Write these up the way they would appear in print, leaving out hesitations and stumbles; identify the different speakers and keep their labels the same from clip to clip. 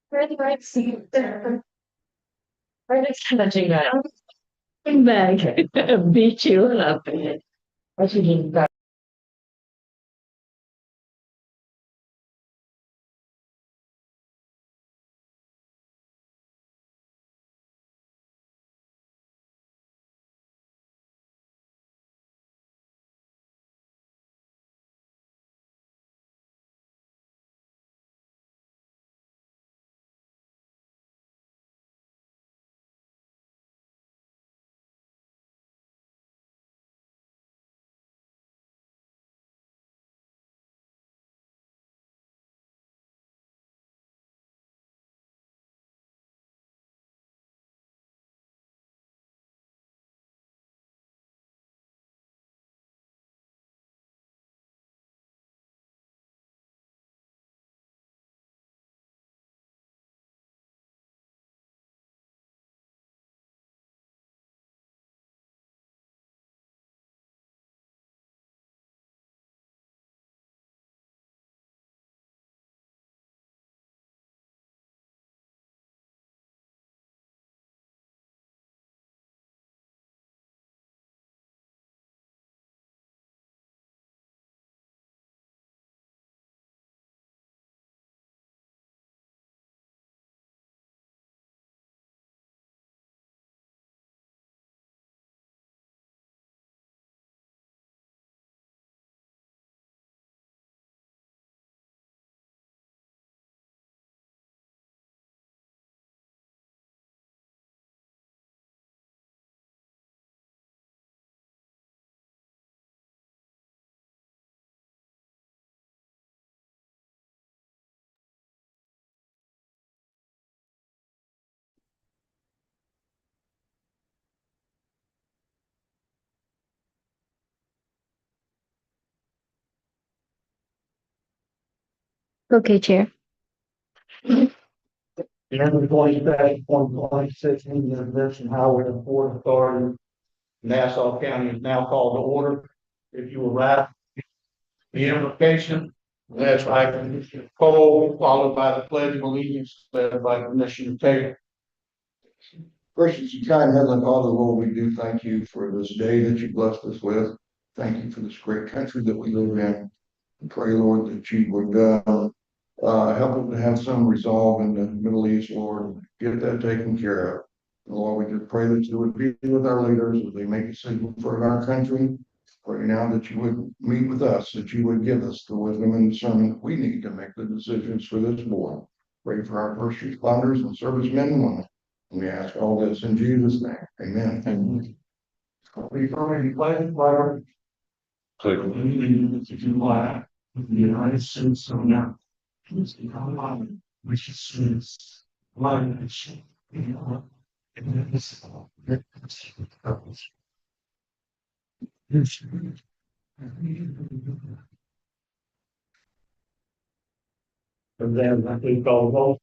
Speaker 1: Where the right seat there? Where the touching that? I'm back. Beat you up. I should get back. Okay, Chair.
Speaker 2: Number 20-126, Indian Mission Highway and Port Authority, Nassau County is now called to order. If you will write the invocation, led by Commissioner Cole, followed by the Pledge of Allegiance, led by Commissioner Taylor. Gracious and kind Heavenly Father, Lord, we do thank you for this day that you blessed us with. Thank you for this great country that we live in. We pray, Lord, that you would help them to have some resolve in the Middle East, Lord, get that taken care of. Lord, we just pray that you would be with our leaders as they make decisions for our country. Pray now that you would meet with us, that you would give us the wisdom and discernment we need to make the decisions for this board. Pray for our first responders and servicemen and women. And we ask all this in Jesus' name. Amen. Amen. We pray, pledge fire. Click. The United States of America, which is one and then I think I'll vote.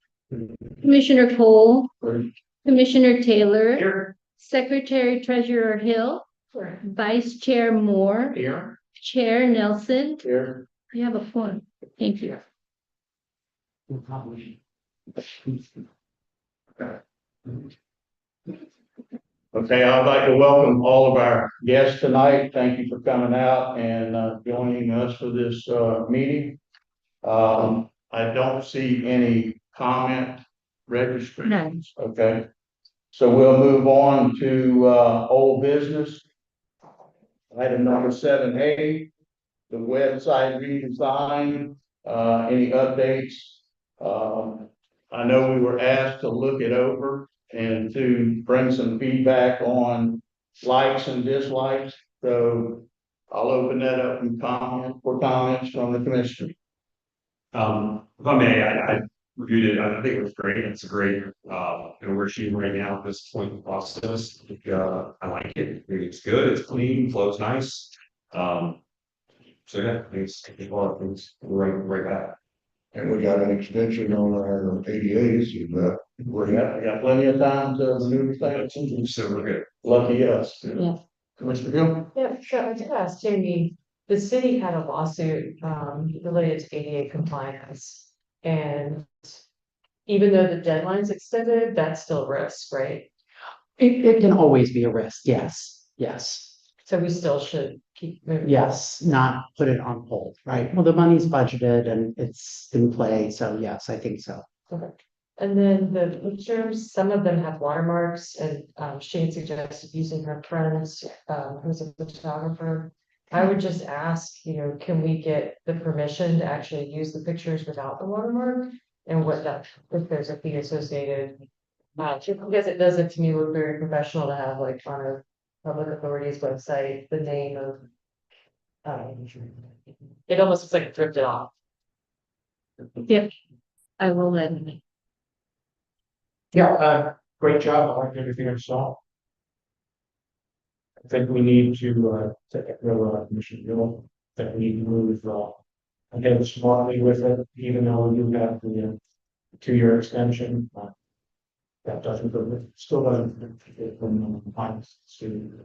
Speaker 1: Commissioner Cole,
Speaker 2: For
Speaker 1: Commissioner Taylor,
Speaker 2: here,
Speaker 1: Secretary Treasurer Hill, Vice Chair Moore,
Speaker 2: here,
Speaker 1: Chair Nelson.
Speaker 2: here.
Speaker 1: We have a form. Thank you.
Speaker 2: Okay, I'd like to welcome all of our guests tonight. Thank you for coming out and joining us for this meeting. I don't see any comment registrations. Okay, so we'll move on to old business. Item number 7A, the website redesign. Any updates? I know we were asked to look it over and to bring some feedback on likes and dislikes. So I'll open that up and comments from the commissioner.
Speaker 3: If I may, I reviewed it. I think it was great. It's a great, and where she's right now at this point in the process. I think, I like it. I think it's good. It's clean, flows nice. Um, so yeah, I think all of things right back.
Speaker 2: And we got an extension on our ADAs, we got plenty of time to renew the thing.
Speaker 3: So we're good.
Speaker 2: Lucky us.
Speaker 1: Yeah.
Speaker 2: Commissioner Hill?
Speaker 1: Yeah, so I did ask Jamie, the city had a lawsuit, related to ADA compliance. And even though the deadline's extended, that's still a risk, right?
Speaker 4: It can always be a risk, yes, yes,
Speaker 1: So we still should keep moving.
Speaker 4: yes, not put it on hold, right? Well, the money's budgeted and it's in play, so yes, I think so.
Speaker 1: Okay. And then the pictures, some of them have watermarks and Shane suggested using her friends, who's a photographer. I would just ask, can we get the permission to actually use the pictures without the watermark? And what that, if there's a fee associated. Because it doesn't to me look very professional to have like on a public authority's website, the name of. It almost looks like it drifted off. Yep, I will then.
Speaker 5: Yeah, great job. I like everything I saw. I think we need to, take it real, Commissioner Gill, that we need to move, ahead smartly with it, even though we do have the 2-year extension. That doesn't go, still doesn't fit from the finance to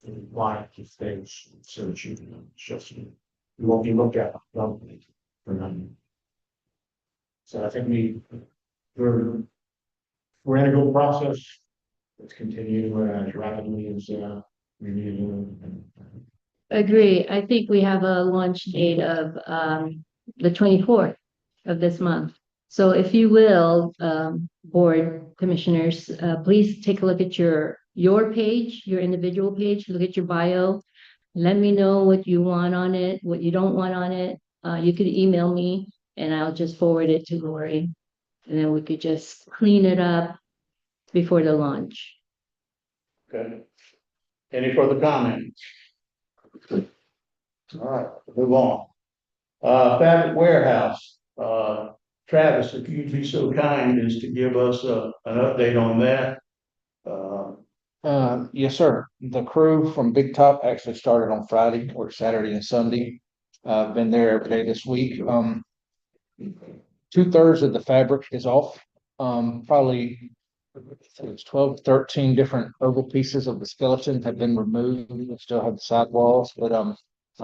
Speaker 5: the line of things, so that you can just, you won't be looked at locally for nothing. So I think we're in a good process. Let's continue as rapidly as we need to.
Speaker 6: Agree. I think we have a launch date of the 24th of this month. So if you will, board commissioners, please take a look at your page, your individual page, look at your bio. Let me know what you want on it, what you don't want on it. You could email me and I'll just forward it to Lori. And then we could just clean it up before the launch.
Speaker 2: Okay. Any further comments? All right, move on. Fabric warehouse, Travis, if you'd be so kind as to give us an update on that.
Speaker 7: Yes, sir. The crew from Big Top actually started on Friday or Saturday and Sunday. Been there every day this week. 2/3 of the fabric is off. Probably it's 12, 13 different oval pieces of the skeleton have been removed. We still have the sidewalls, but I'm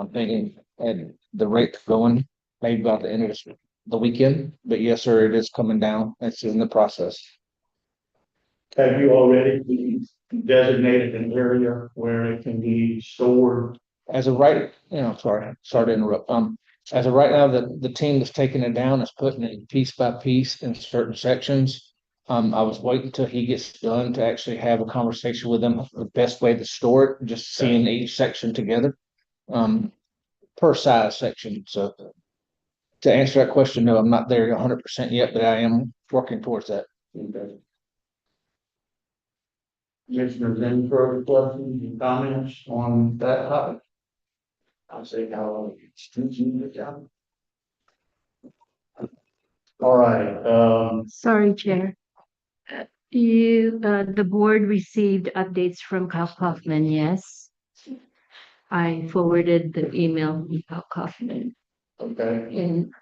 Speaker 7: thinking at the rate going, maybe about the end of the weekend. But yes, sir, it is coming down. It's in the process.
Speaker 2: Have you already designated an area where it can be stored?
Speaker 7: As of right, sorry to interrupt. As of right now, the team that's taking it down is putting it piece by piece in certain sections. I was waiting till he gets done to actually have a conversation with them, the best way to store it, just seeing each section together. Per size section. So to answer that question, no, I'm not there 100% yet, but I am working towards that.
Speaker 2: Commissioners, any further questions and comments on that topic? I'll say how it's the job. All right,
Speaker 6: Sorry, Chair. The board received updates from Kyle Kaufman, yes. I forwarded the email from Kyle Kaufman.
Speaker 2: okay.
Speaker 6: And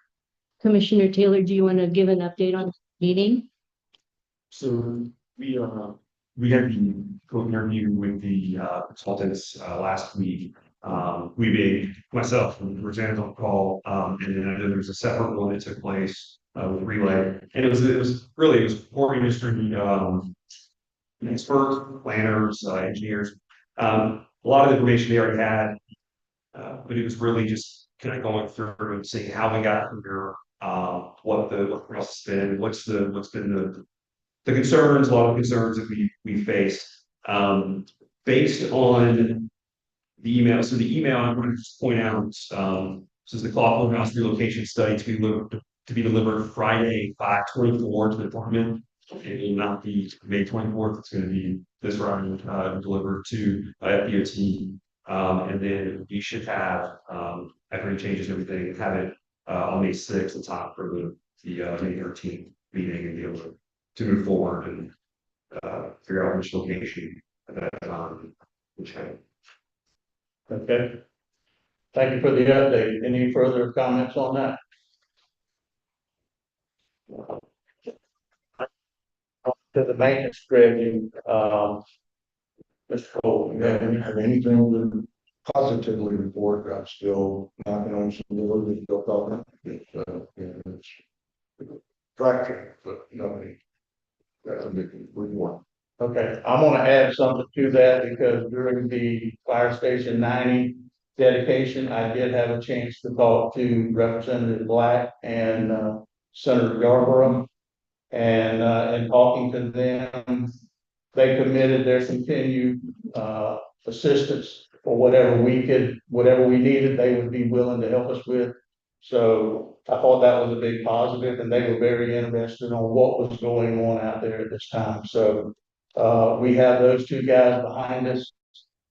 Speaker 6: Commissioner Taylor, do you want to give an update on the meeting?
Speaker 3: So we had the co-interview with the consultants last week. We being myself and Rosanna's on call, and then I know there was a separate one that took place with Relay, and it was core industry experts, planners, engineers. A lot of information they already had, but it was really just kind of going through and seeing how we got here, what the process has been, what's been the concerns, a lot of concerns that we faced, based on the email. So the email I'm going to just point out, this is the Clough House relocation study to be delivered Friday 5/24 to the department. It will not be May 24th. It's going to be this Friday delivered to FDOT, and then we should have after any changes and everything, have it on May 6th in time for the May 13th meeting and be able to move forward and figure out which location at that time.
Speaker 2: Okay. Thank you for the update. Any further comments on that? To the maintenance strategy, Mr. Cole, you have any?
Speaker 8: Have anything to positively report? I'm still knocking on some doors, and still talking. It's traction, but nobody. That's a big reward.
Speaker 2: Okay, I'm gonna add something to that because during the Fire Station 90 dedication, I did have a chance to talk to Representative Black and Senator Yarborough. And in talking to them, they committed their continued assistance for whatever we needed, they would be willing to help us with. So I thought that was a big positive, and they were very interested on what was going on out there at this time. So we have those two guys behind us,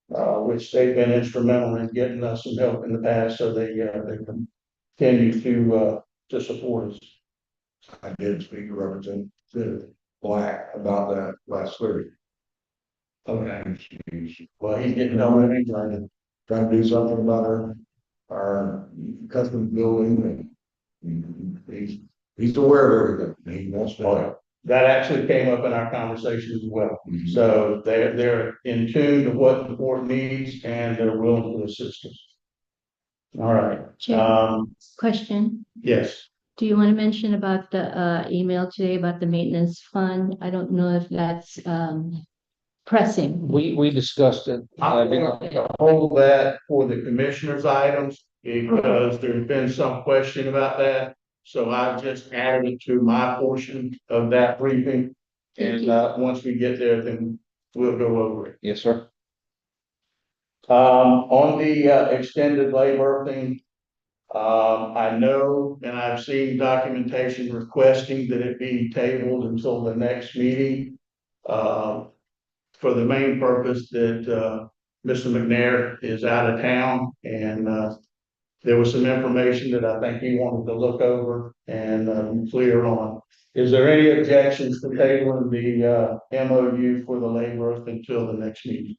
Speaker 2: which they've been instrumental in getting us some help in the past, so they continue to support us.
Speaker 8: I did speak to Representative Black about that last Thursday.
Speaker 2: Okay.
Speaker 8: He's
Speaker 2: Well, he's getting on it.
Speaker 8: trying to do something about our custom building, and he's aware of everything. He wants to help.
Speaker 2: That actually came up in our conversation as well.
Speaker 8: Mhm.
Speaker 2: So they're in tune to what the board needs, and they're willing to assist us. All right,
Speaker 6: Chair, question.
Speaker 2: yes.
Speaker 6: Do you want to mention about the email today about the maintenance fund? I don't know if that's pressing.
Speaker 7: We discussed it.
Speaker 2: I'm gonna hold that for the commissioner's items because there's been some question about that. So I've just added it to my portion of that briefing.
Speaker 6: Thank
Speaker 2: And
Speaker 6: you.
Speaker 2: once we get there, then we'll go over it.
Speaker 7: Yes, sir.
Speaker 2: On the extended labor thing, I know, and I've seen documentation requesting that it be tabled until the next meeting. For the main purpose that Mr. McNair is out of town, and there was some information that I think he wanted to look over and be clear on. Is there any objections to tabling the MOU for the labor until the next meeting?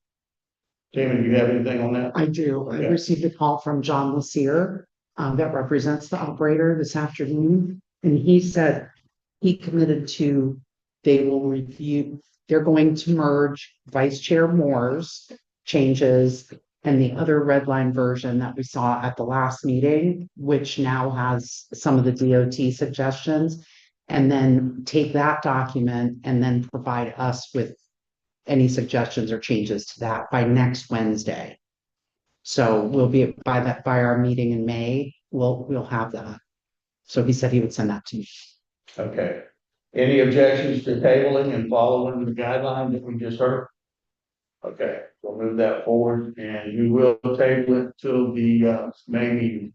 Speaker 2: Tammy, do you have anything on that?
Speaker 4: I do. I
Speaker 2: Okay.
Speaker 4: received a call from John Lassier, that represents the operator this afternoon. And he said he committed to, they will review, they're going to merge Vice Chair Moore's changes and the other red line version that we saw at the last meeting, which now has some of the DOT suggestions. And then take that document and then provide us with any suggestions or changes to that by next Wednesday. So we'll be by our meeting in May, we'll have that. So he said he would send that to me.
Speaker 2: Okay. Any objections to tabling and following the guidelines that we just heard? Okay, we'll move that forward, and we will table it till the May meeting.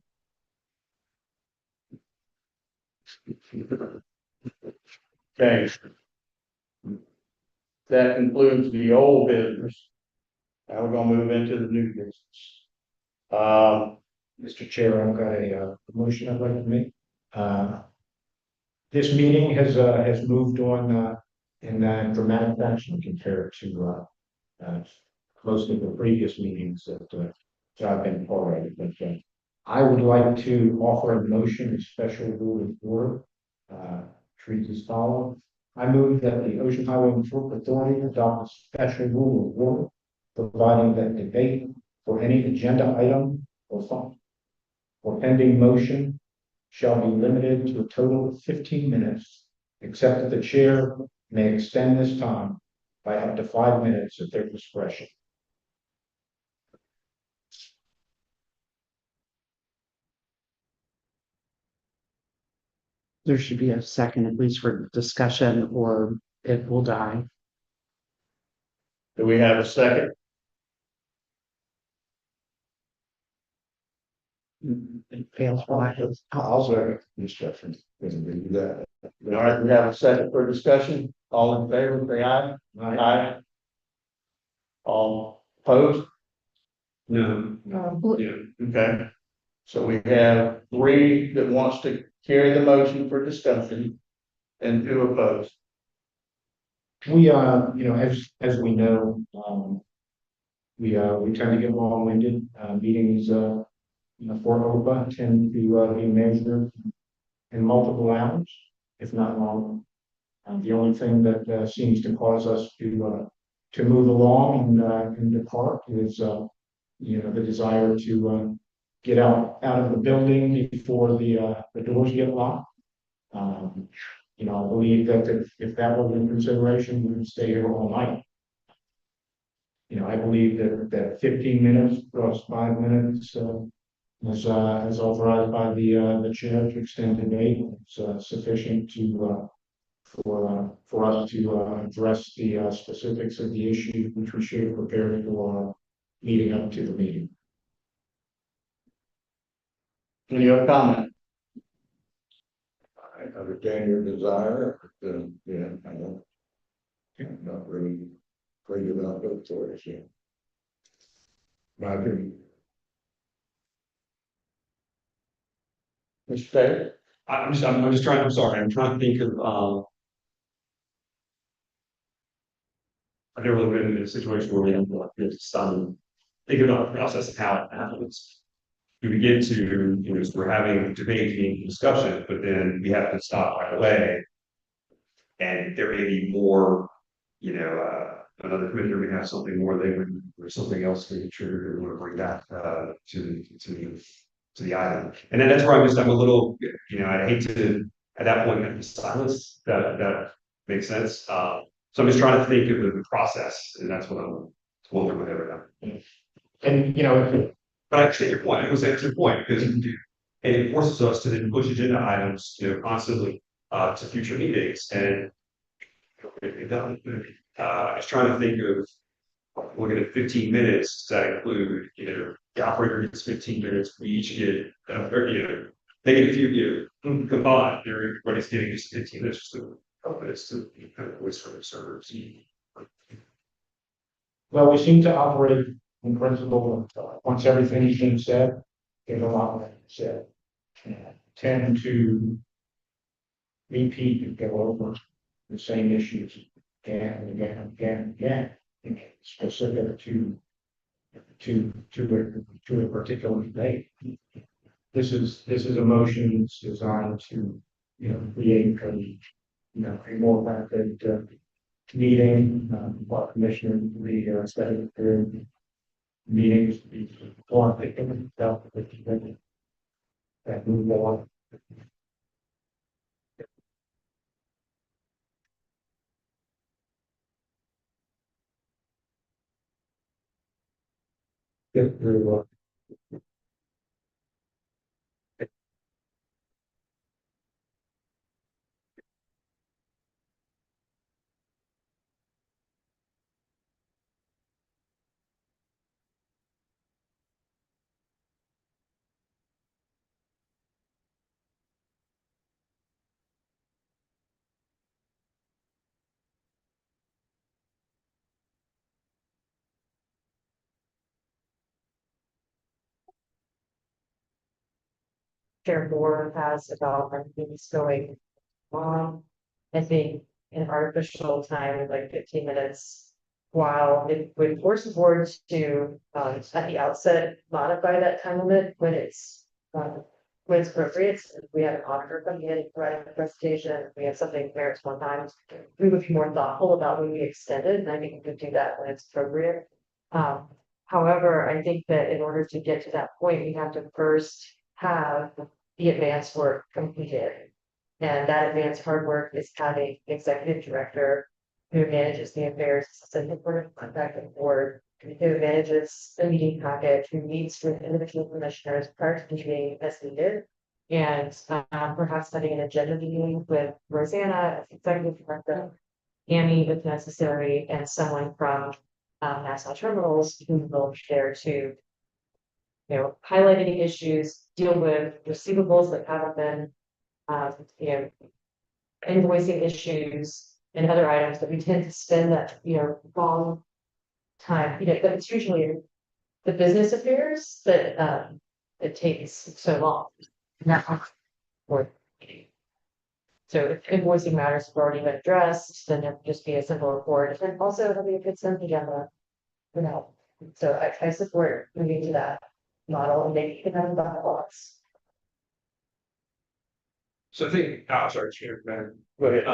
Speaker 2: Okay. That concludes the old business. Now we're gonna move into the new business.
Speaker 5: Mr. Chair, I've got a motion I'd like to make. This meeting has moved on in dramatic fashion compared to most of the previous meetings that I've been part of. But I would like to offer a motion, a special rule of order, treats as follows. I move that the Ocean Highway Authority adopt a special rule of order, providing that debate for any agenda item or pending motion shall be limited to a total of 15 minutes, except that the chair may extend this time by up to 5 minutes at their discretion.
Speaker 4: There should be a second, at least for discussion, or it will die.
Speaker 2: Do we have a second?
Speaker 4: It fails for lack of.
Speaker 8: I'll say instructions. Do that.
Speaker 2: All right, we have a second for discussion. All in favor, say aye. Aye. All opposed?
Speaker 3: No.
Speaker 2: Okay. So we have 3 that wants to carry the motion for discussion, and who opposed?
Speaker 5: We, as we know, we tend to get long-winded, meetings, for OHPA tend to, be measured in multiple hours, if not longer. The only thing that, seems to cause us to move along and depart is, the desire to, get out of the building before the doors get locked. I believe that if that was in consideration, we would stay here all night. I believe that 15 minutes plus 5 minutes, as authorized by the chair to extend the date, is sufficient for us to address the specifics of the issue, which we should have prepared for leading up to the meeting.
Speaker 2: Any other comment?
Speaker 8: I understand your desire, but, yeah, I don't. I'm not really crazy about those stories, yeah. My opinion.
Speaker 2: Mr. Taylor?
Speaker 3: I'm just trying, I'm sorry, I'm trying to think of, I've never really been in a situation where we have like this, thinking about the process of how it happens. We begin to, so we're having debate, meeting, discussion, but then we have to stop right away. And there may be more, another commissioner may have something more they would, or something else they could trigger, or want to bring that, to the item. And then that's where I'm a little, I hate to, at that point, have the silence, that makes sense. So I'm just trying to think of the process, and that's what I'm going with everything.
Speaker 5: And,
Speaker 3: But I understand your point. I was saying your point because it forces us to then push agenda items, constantly to future meetings. And I was trying to think of looking at 15 minutes. Does that include, the operator gets 15 minutes, we each get, they get a few, combined. Everybody's getting just 15 minutes just to minutes to kind of voice for their servers.
Speaker 5: well, we seem to operate in principle, once everything's been said, there's a lot that said. And tend to repeat and go over the same issues again and again and again and again, specific to a particular date. This is a motion that's designed to, create a more rapid meeting, what commissioner, the study period meetings, the one that move on. Get through,
Speaker 1: Chair Moore has about our things going on. I think an artificial time, like 15 minutes, while it would force the board to, at the outset, modify that time limit when it's appropriate. If we had an auditor come in and provide a presentation, we have something merits one time, we would be more thoughtful about when we extend it, and I think we could do that when it's appropriate. However, I think that in order to get to that point, we have to first have the advanced work completed. And that advanced hard work is having an executive director who manages the affairs, assistant board of contact with the board, who manages the meeting packet, who meets with individual commissioners prior to the meeting as needed. And perhaps having an agenda meeting with Rosanna as executive director, Annie if necessary, and someone from Nassau Terminals who will be there to highlight any issues, deal with receivables that haven't been, invoicing issues and other items that we tend to spend that, long time, but it's usually the business affairs that, it takes so long. Now, or So if invoicing matters have already been addressed, then it'd just be a simple report, and also it'll be a good sense agenda. You know, so I support moving to that model and maybe you can have bylaws.
Speaker 3: So I think, sorry, Chair, Madam,
Speaker 2: Go ahead.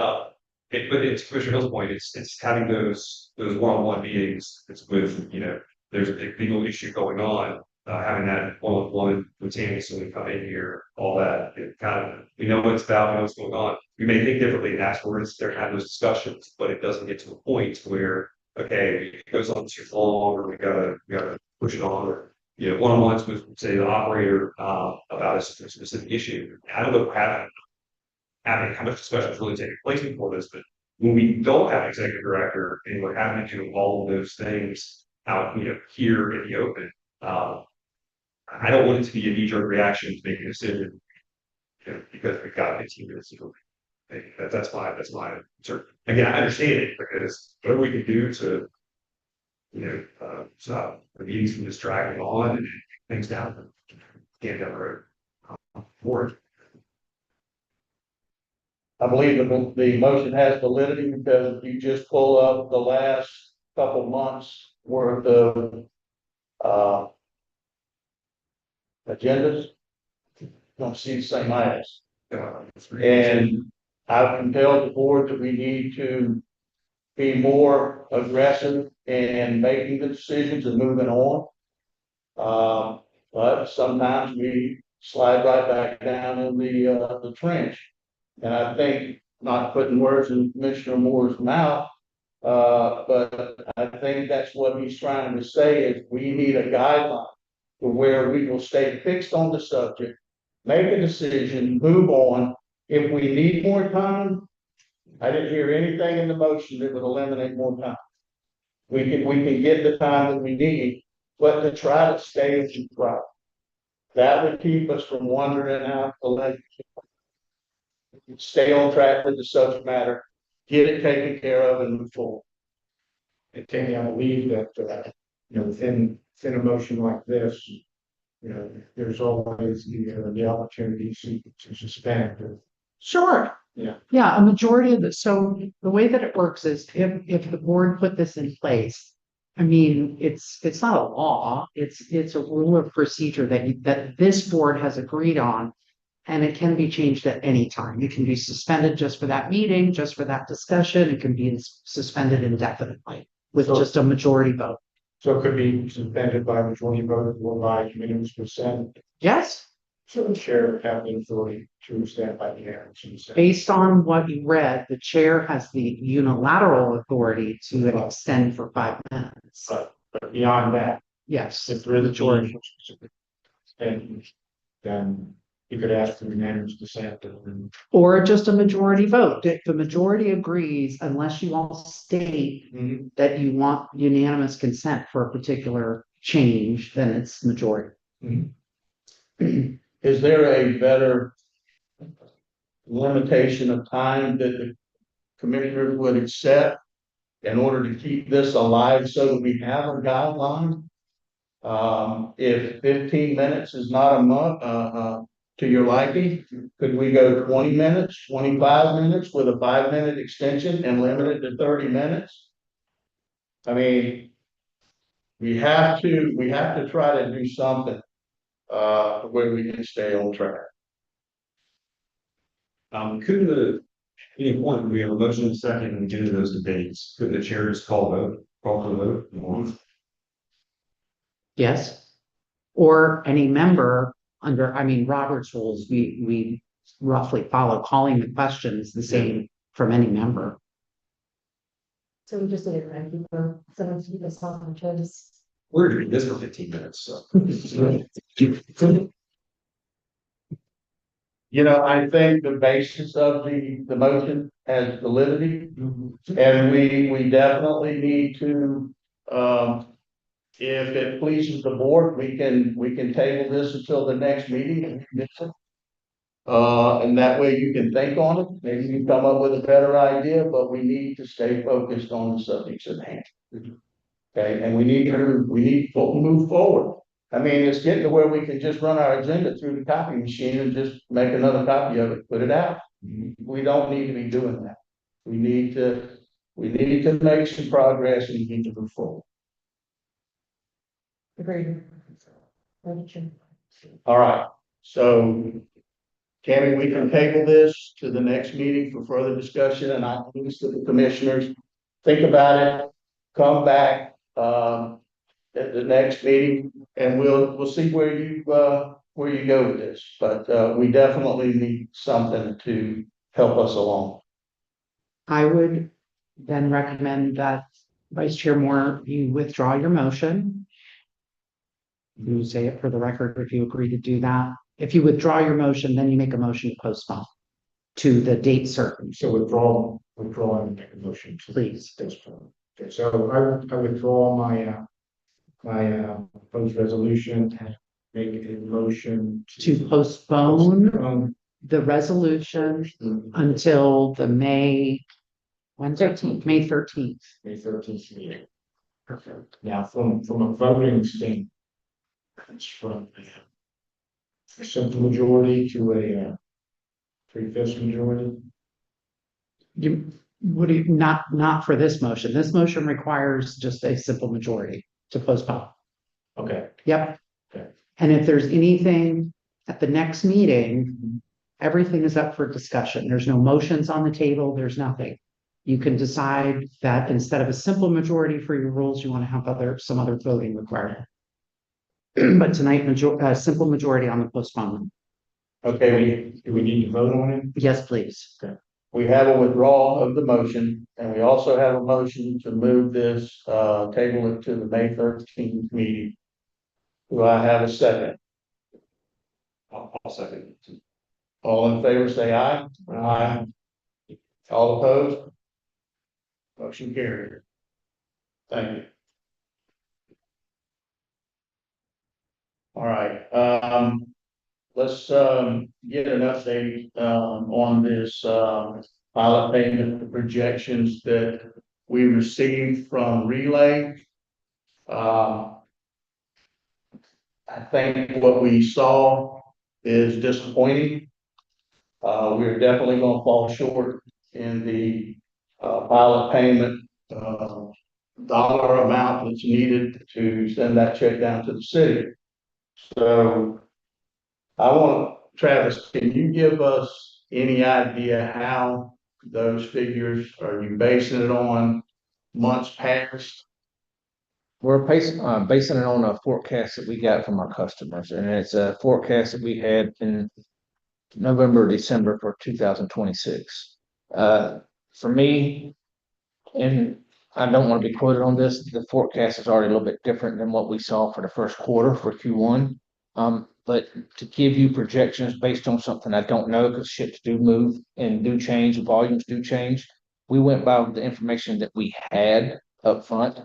Speaker 3: but it's Commissioner Hill's point, it's having those one-on-one meetings, it's with, there's a big legal issue going on. Having that one-on-one with Tammy, so we come in here, all that, it kind of, we know what it's about, we know what's going on. We may think differently and afterwards, they're having those discussions, but it doesn't get to a point where, okay, it goes on too long, or we gotta push it on, or one-on-ones with, say, the operator, about a specific issue. I don't know how much discussion is really taking place before this, but when we don't have an executive director and we're having to do all of those things out, here in the open, I don't want it to be a knee-jerk reaction to make a decision, because we've got 15 minutes to go. That's my concern. Again, I understand it because whatever we can do to, stop the meetings from just dragging on and things down, down the road. Forward.
Speaker 2: I believe the motion has validity because if you just pull up the last couple months worth of agendas, you don't see the same items. And I've compelled the board that we need to be more aggressive in making the decisions and moving on. But sometimes we slide right back down in the trench. And I think, not putting words in Commissioner Moore's mouth, but I think that's what he's trying to say is we need a guideline for where we will stay fixed on the subject, make a decision, move on. If we need more time, I didn't hear anything in the motion that would eliminate more time. We can get the time that we need, but to try to stay as you try. That would keep us from wandering out the leg. Stay on track with the subject matter, get it taken care of and move forward.
Speaker 5: And Tammy, I believe that, within a motion like this, there's always the opportunity to suspend.
Speaker 4: Sure.
Speaker 5: Yeah.
Speaker 4: Yeah, a majority of so the way that it works is if the board put this in place, I mean, it's not a law, it's a rule of procedure that this board has agreed on. And it can be changed at any time. It can be suspended just for that meeting, just for that discussion. It can be suspended indefinitely with just a majority vote.
Speaker 5: So it could be suspended by majority vote or by unanimous consent.
Speaker 4: Yes,
Speaker 5: So the chair would have the authority to stand by unanimous consent.
Speaker 4: based on what you read, the chair has the unilateral authority to extend for 5 minutes.
Speaker 5: But beyond that,
Speaker 4: Yes,
Speaker 5: if there is a
Speaker 4: majority.
Speaker 5: majority, then you could ask for unanimous consent and
Speaker 4: Or just a majority vote. If the majority agrees, unless you all state that you want unanimous consent for a particular change, then it's majority.
Speaker 2: Is there a better limitation of time that the commissioners would accept in order to keep this alive so that we have a guideline? If 15 minutes is not a month, to your liking, could we go 20 minutes, 25 minutes with a 5-minute extension and limit it to 30 minutes? I mean, we have to try to do something, where we can stay on track.
Speaker 3: Couldn't any point we have a motion and second and get into those debates, could the chair just call for the vote?
Speaker 4: Yes. Or any member under, I mean, Robert's rules, we roughly follow calling the questions the same from any member.
Speaker 1: So we just need a time keeper, someone to keep us on toes.
Speaker 3: We're doing this for 15 minutes, so.
Speaker 2: I think the basis of the motion has validity, and we definitely need to, if it pleases the board, we can table this until the next meeting. And that way you can think on it, maybe you come up with a better idea, but we need to stay focused on the subjects at hand. Okay, and we need to move forward. I mean, it's getting to where we can just run our agenda through the copy machine and just make another copy of it, put it out. we don't need to be doing that. We need to make some progress and we need to move forward.
Speaker 1: Agreed.
Speaker 2: All right, so Tammy, we can table this to the next meeting for further discussion, and I think to the commissioners, think about it, come back, at the next meeting, and we'll see where you go with this. But, we definitely need something to help us along.
Speaker 4: I would then recommend that Vice Chair Moore, you withdraw your motion. You say it for the record if you agree to do that. If you withdraw your motion, then you make a motion to postpone to the date certain,
Speaker 5: So withdraw and make a motion to.
Speaker 4: please.
Speaker 5: Postpone. Okay, so I withdraw my proposed resolution and make a motion.
Speaker 4: To postpone
Speaker 5: Postpone
Speaker 4: the resolution until the May 13th. May 13th.
Speaker 5: May 13th meeting. Perfect. Now, from a voting standpoint, it's from a simple majority to a 3/5 majority.
Speaker 4: You, not for this motion. This motion requires just a simple majority to postpone.
Speaker 5: Okay,
Speaker 4: Yep.
Speaker 5: Okay.
Speaker 4: And if there's anything at the next meeting, everything is up for discussion. There's no motions on the table. There's nothing. You can decide that instead of a simple majority for your rules, you want to have some other voting requirement. But tonight, simple majority on the postponement.
Speaker 2: Okay,
Speaker 5: do we need to vote on it?
Speaker 4: Yes, please.
Speaker 2: we have a withdrawal of the motion, and we also have a motion to move this, table it to the May 13th meeting. Do I have a second?
Speaker 3: I'll second.
Speaker 2: All in favor, say aye. Aye. All opposed? Motion carried. Thank you. All right, let's, get an update, on this, pilot payment projections that we received from Relay. I think what we saw is disappointing. We're definitely gonna fall short in the, pilot payment, dollar amount that's needed to send that check down to the city. So I want, Travis, can you give us any idea how those figures, are you basing it on months past?
Speaker 7: We're basing it on a forecast that we got from our customers, and it's a forecast that we had in November, December for 2026. For me, and I don't want to be quoted on this, the forecast is already a little bit different than what we saw for the first quarter for Q1. But to give you projections based on something I don't know, because ships do move and do change, volumes do change. We went by the information that we had up front.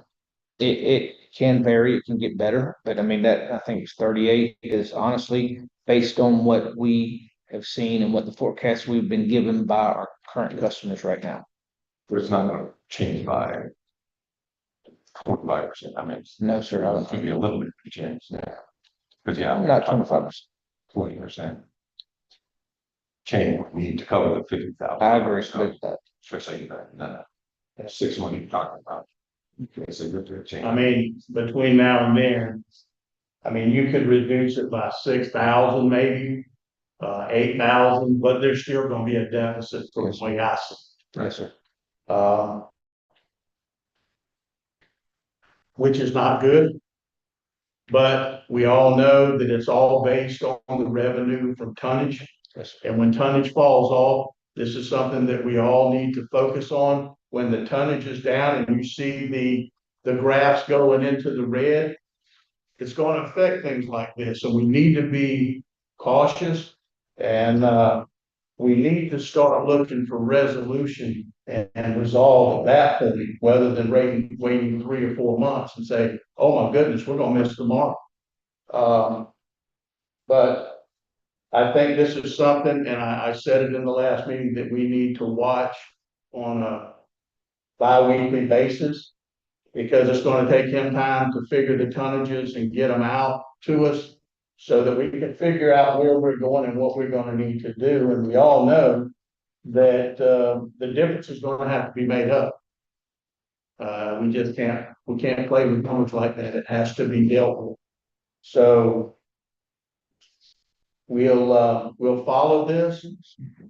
Speaker 7: It can vary, it can get better, but I mean, that, I think it's 38 is honestly based on what we have seen and what the forecast we've been given by our current customers right now.
Speaker 8: But it's not gonna change by 25%. I mean,
Speaker 7: No, sir, I don't
Speaker 8: it's gonna
Speaker 7: think,
Speaker 8: be a little bit of change there. But yeah,
Speaker 7: not 25%.
Speaker 8: 20%. Change we need to cover the 50,000.
Speaker 7: I agree with that.
Speaker 8: Especially that 6 months you're talking about. It's a good change.
Speaker 2: I mean, between now and then, I mean, you could reduce it by 6,000 maybe, 8,000, but there's still gonna be a deficit from the way I see it.
Speaker 7: Yes, sir.
Speaker 2: Which is not good. But we all know that it's all based on the revenue from tonnage.
Speaker 7: Yes,
Speaker 2: And when tonnage falls off, this is something that we all need to focus on. When the tonnage is down and you see the graphs going into the red, it's going to affect things like this. So we need to be cautious, and we need to start looking for resolution and resolve at that point, rather than waiting 3 or 4 months and say, oh my goodness, we're gonna miss tomorrow. But I think this is something, and I said it in the last meeting, that we need to watch on a bi-weekly basis, because it's gonna take him time to figure the tonnages and get them out to us, so that we can figure out where we're going and what we're gonna need to do. And we all know that, the difference is gonna have to be made up. We just we can't play with numbers like that. It has to be dealt with. So we'll follow this.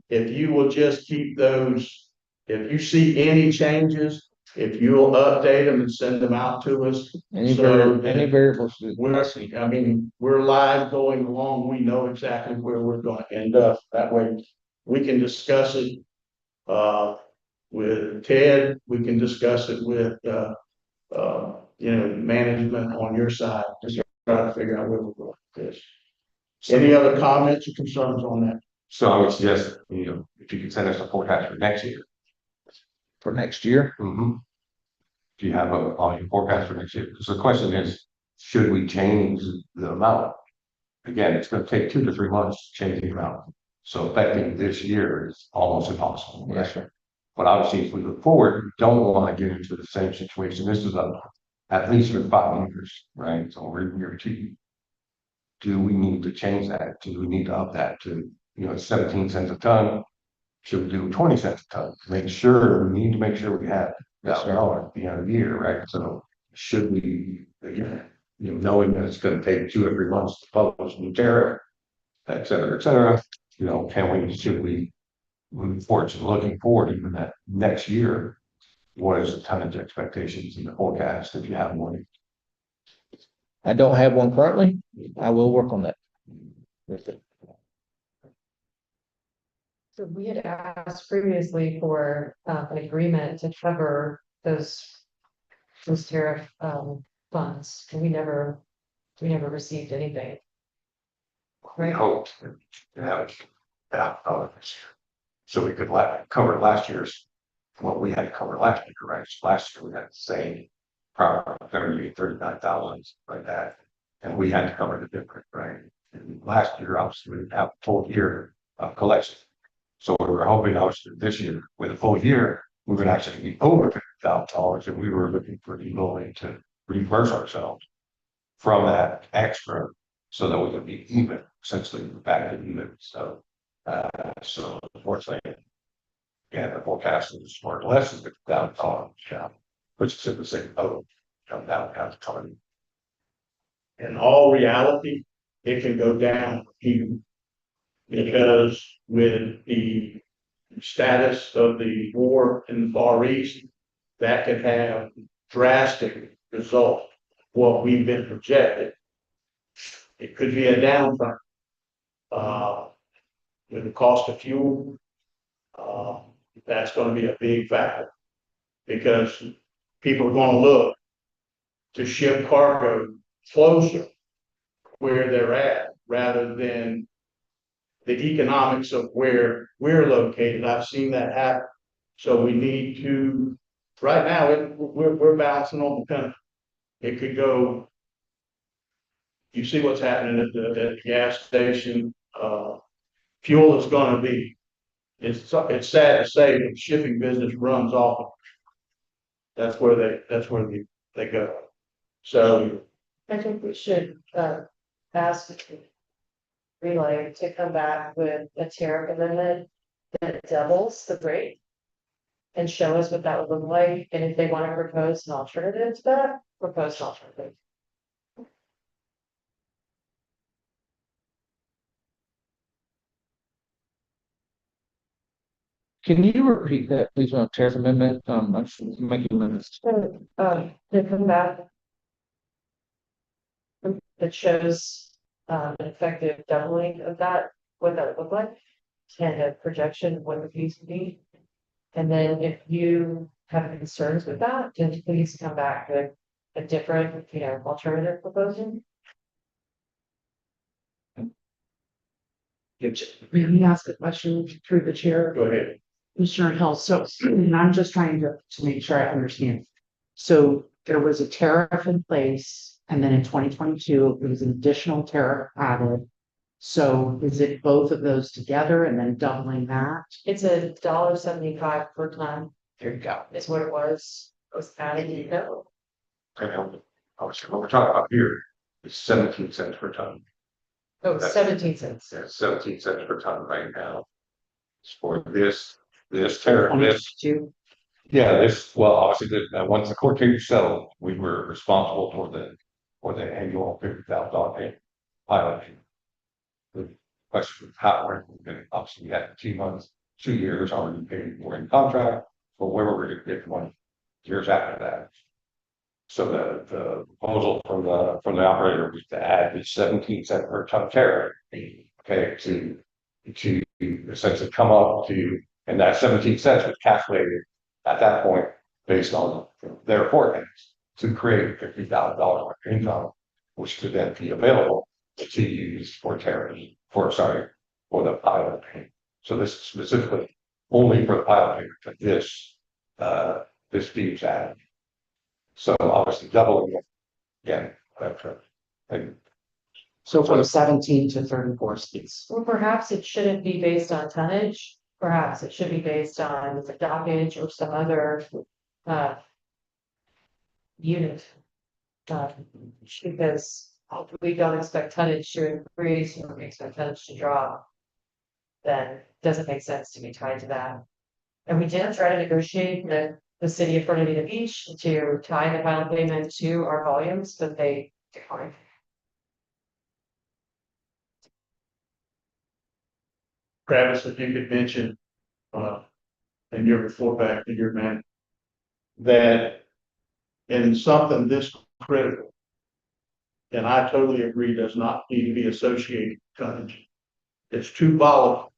Speaker 2: If you will just keep those, if you see any changes, if you'll update them and send them out to us.
Speaker 7: Any
Speaker 2: So
Speaker 7: any
Speaker 2: that
Speaker 7: variables.
Speaker 2: I mean, we're live going along. We know exactly where we're going to end up. That way we can discuss it, with Ted. We can discuss it with, management on your side, just try to figure out where we're going with this. Any other comments or concerns on that?
Speaker 9: So I would suggest, if you could send us a forecast for next year.
Speaker 7: For next year?
Speaker 9: Do you have all your forecast for next year? Because the question is, should we change the amount? Again, it's gonna take 2 to 3 months to change the amount. So affecting this year is almost impossible.
Speaker 7: Yes, sir.
Speaker 9: But obviously, if we look forward, we don't want to get into the same situation. This is at least for 5 years, right? So we're in year 2. Do we need to change that? Do we need to up that to, 17 cents a ton? Should we do 20 cents a ton? We need to make sure we have that dollar at the end of the year, right? So should we, again, knowing that it's gonna take 2 or 3 months to publish a new tariff, et cetera, should we move forward? So looking forward even that next year, what is the tonnage expectations in the forecast if you have one?
Speaker 7: I don't have one currently. I will work on that.
Speaker 1: So we had asked previously for an agreement to cover those tariff funds, and we never received anything.
Speaker 9: We
Speaker 1: Right.
Speaker 9: hoped to have this year. So we could cover last year's, what we had to cover last year, right? So last year we had the same problem, 39,000 like that. And we had to cover the difference, right? And last year, obviously, we didn't have a full year of collection. So we were hoping obviously this year, with a full year, we would actually be over $50,000, and we were looking for the ability to reimburse ourselves from that extra so that we could be even, essentially back to even. So unfortunately, yeah, the forecast is more or less than $50,000, which is in the same boat, come down to ton.
Speaker 2: In all reality, it can go down even, because with the status of the war in the Far East, that could have drastic results. What we've been projected, it could be a downturn. With the cost of fuel, that's going to be a big factor, because people are going to look to ship cargo closer where they're at rather than the economics of where we're located. I've seen that happen. So we need to, right now, we're bouncing on the penny. It could go, you see what's happening at the gas station. Fuel is going to be, it's sad to say, but the shipping business runs off. That's where they go. So
Speaker 1: I think we should ask Relay to come back with a tariff amendment that doubles the rate and show us what that would look like, and if they want to propose an alternative to that, propose an alternative.
Speaker 7: Can you repeat that, please, on tariff amendment? I'm just making amendments.
Speaker 1: So, to come back that shows an effective doubling of that, what that would look like, and a projection of what the fees would be. And then if you have concerns with that, then please come back with a different, alternative proposal.
Speaker 4: May we ask a question through the chair?
Speaker 2: go ahead.
Speaker 4: Commissioner Hill, so I'm just trying to make sure I understand. So there was a tariff in place, and then in 2022, there was an additional tariff added. So is it both of those together and then doubling that?
Speaker 1: It's $1.75 per ton
Speaker 4: There you go.
Speaker 1: is what it was added,
Speaker 9: And obviously, what we're talking about here is 17 cents per ton.
Speaker 1: Oh, 17 cents.
Speaker 9: Yeah, 17 cents per ton right now. For this this tariff, this,
Speaker 4: 22.
Speaker 9: yeah, this, well, obviously, once the court case settled, we were responsible for the annual $50,000 payment. Pilot. The question of how, obviously, we had 2 months, 2 years already paid for in contract, but where were we going to get the money years after that? So the proposal from the operator was to add the 17 cent per ton tariff, okay, to essentially come up to, and that 17 cents was calculated at that point based on their forecast to create $50,000 income, which could then be available to use for tariffs, for the pilot payment. So this is specifically only for the pilot payment that this fee is added. So obviously doubling it again, and
Speaker 4: So from 17 to 34 seats.
Speaker 1: Or perhaps it shouldn't be based on tonnage, perhaps it should be based on the dockage or some other, uh. Unit. Because we don't expect tonnage to increase, or we expect tonnage to drop. Then it doesn't make sense to be tied to that. And we did try to negotiate with the city of Fernandina Beach to tie the pilot payment to our volumes, but they declined.
Speaker 2: Travis, if you could mention, in your report back to your man, that in something this critical, and I totally agree, does not need to be associated with tonnage. It's too volatile.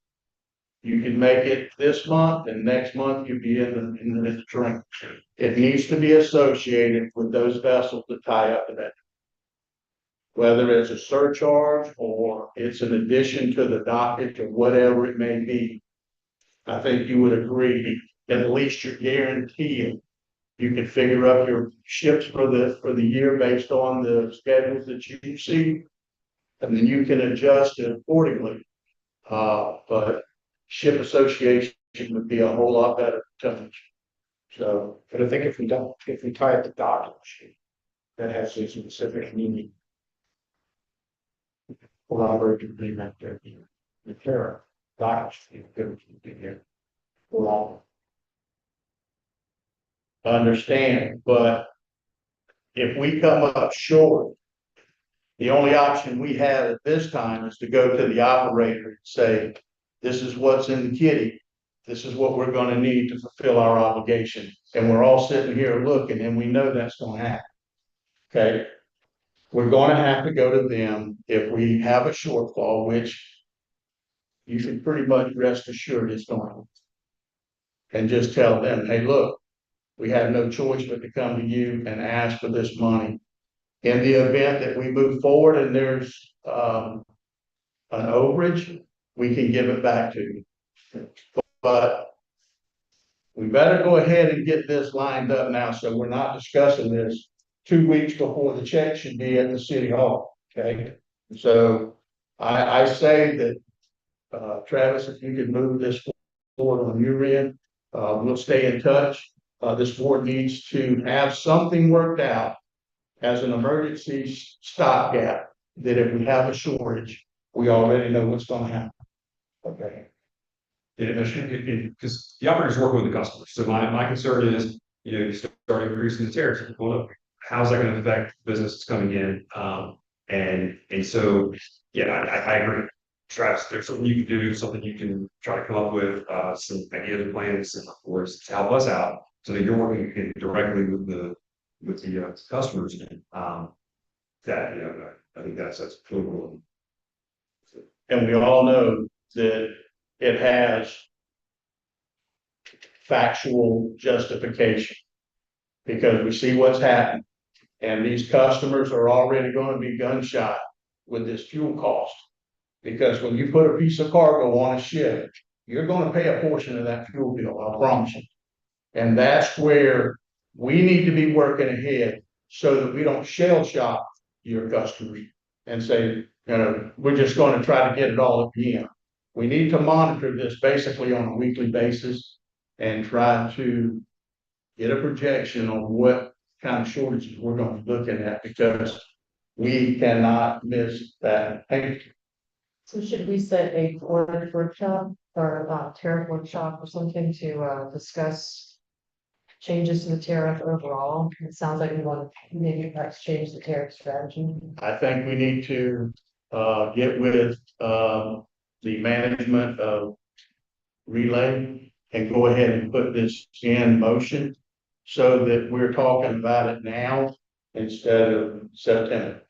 Speaker 2: You can make it this month and next month you'll be in the drink. It needs to be associated with those vessels that tie up to that. Whether it's a surcharge or it's an addition to the docket or whatever it may be. I think you would agree, at least you're guaranteeing you can figure up your ships for the year based on the schedules that you see, and then you can adjust it accordingly. But ship association would be a whole lot better tonnage. So,
Speaker 5: But I think if we tie it to document, that has a specific meaning. Collaborate agreement, the tariff, document, here. Well,
Speaker 2: understand, but if we come up short, the only option we have at this time is to go to the operator and say, this is what's in the kitty. This is what we're going to need to fulfill our obligation. And we're all sitting here looking, and we know that's going to happen. Okay. We're going to have to go to them if we have a shortfall, which you can pretty much rest assured it's going to. And just tell them, hey, look, we have no choice but to come to you and ask for this money. In the event that we move forward and there's an overage, we can give it back to you. But we better go ahead and get this lined up now, so we're not discussing this 2 weeks before the check should be at the city hall. Okay, so I say that Travis, if you could move this forward on your end, we'll stay in touch. This board needs to have something worked out as an emergency stopgap, that if we have a shortage, we already know what's going to happen. Okay.
Speaker 3: Because the operator's working with the customers. So my concern is, you start increasing the tariffs. Well, look, how's that going to affect business that's coming in? And so, yeah, I agree. Travis, there's something you can do, something you can try to come up with, some ideas and plans, and of course, to help us out, so that you're working directly with the customers. I think that's cool.
Speaker 2: And we all know that it has factual justification, because we see what's happened, and these customers are already going to be gun shy with this fuel cost, because when you put a piece of cargo on a ship, you're going to pay a portion of that fuel bill, I promise you. And that's where we need to be working ahead, so that we don't shell shock your customers and say, we're just going to try to get it all at the end. We need to monitor this basically on a weekly basis and try to get a projection on what kind of shortages we're going to be looking at, because we cannot miss that payment.
Speaker 1: So should we set a board workshop or tariff workshop or something to discuss changes to the tariff overall? It sounds like we want to maybe perhaps change the tariff strategy.
Speaker 2: I think we need to, get with, the management of Relay and go ahead and put this in motion so that we're talking about it now instead of September.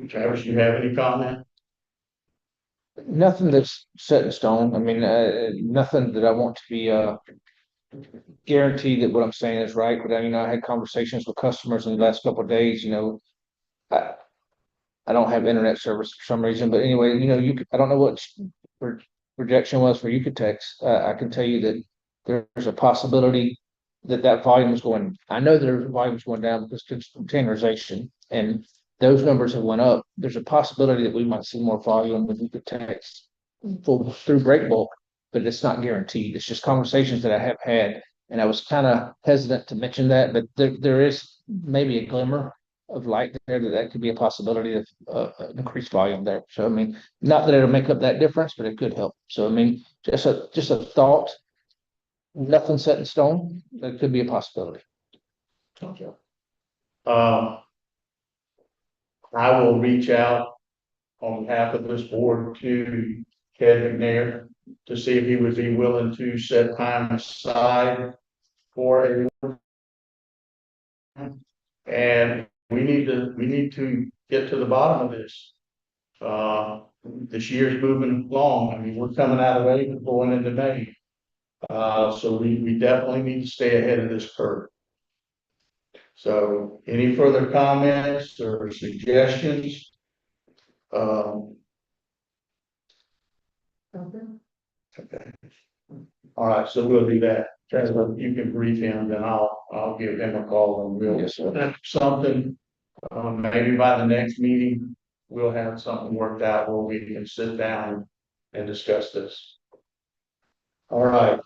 Speaker 2: Travis, you have any comment?
Speaker 7: Nothing that's set in stone. I mean, nothing that I want to be, guaranteed that what I'm saying is right, but I had conversations with customers in the last couple of days, I, I don't have internet service for some reason, but anyway, I don't know what pro- projection was for Yucatex. I can tell you that there's a possibility that that volume is going, I know there's volume is going down because containerization and those numbers have went up. There's a possibility that we might see more volume with Yucatex through break bulk, but it's not guaranteed. It's just conversations that I have had. And I was kind of hesitant to mention that, but there is maybe a glimmer of light there that could be a possibility of increased volume there. So, not that it'll make up that difference, but it could help. So, just a thought, nothing set in stone. That could be a possibility.
Speaker 2: Um, I will reach out on behalf of this board to Ted McNair to see if he would be willing to set time aside for a. And we need to get to the bottom of this. This year's moving along. I mean, we're coming out of April, going into May. So we definitely need to stay ahead of this curve. So any further comments or suggestions? Okay. All right, so we'll do that. Trevor, you can brief him, then I'll give him a call and we'll
Speaker 7: Yes, sir.
Speaker 2: that's something. Maybe by the next meeting, we'll have something worked out where we can sit down and discuss this. All right.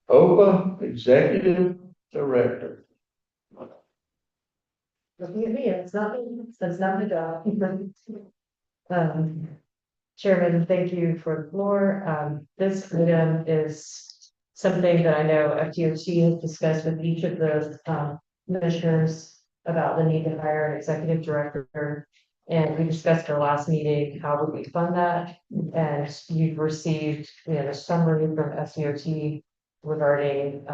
Speaker 2: OPA Executive Director.
Speaker 1: Looking at me, that's not my job. Chairman, thank you for the floor. This item is something that I know FDOT has discussed with each of the commissioners about the need to hire an executive director. And we discussed at our last meeting, how would we fund that? And you've received, a summary from FDOT regarding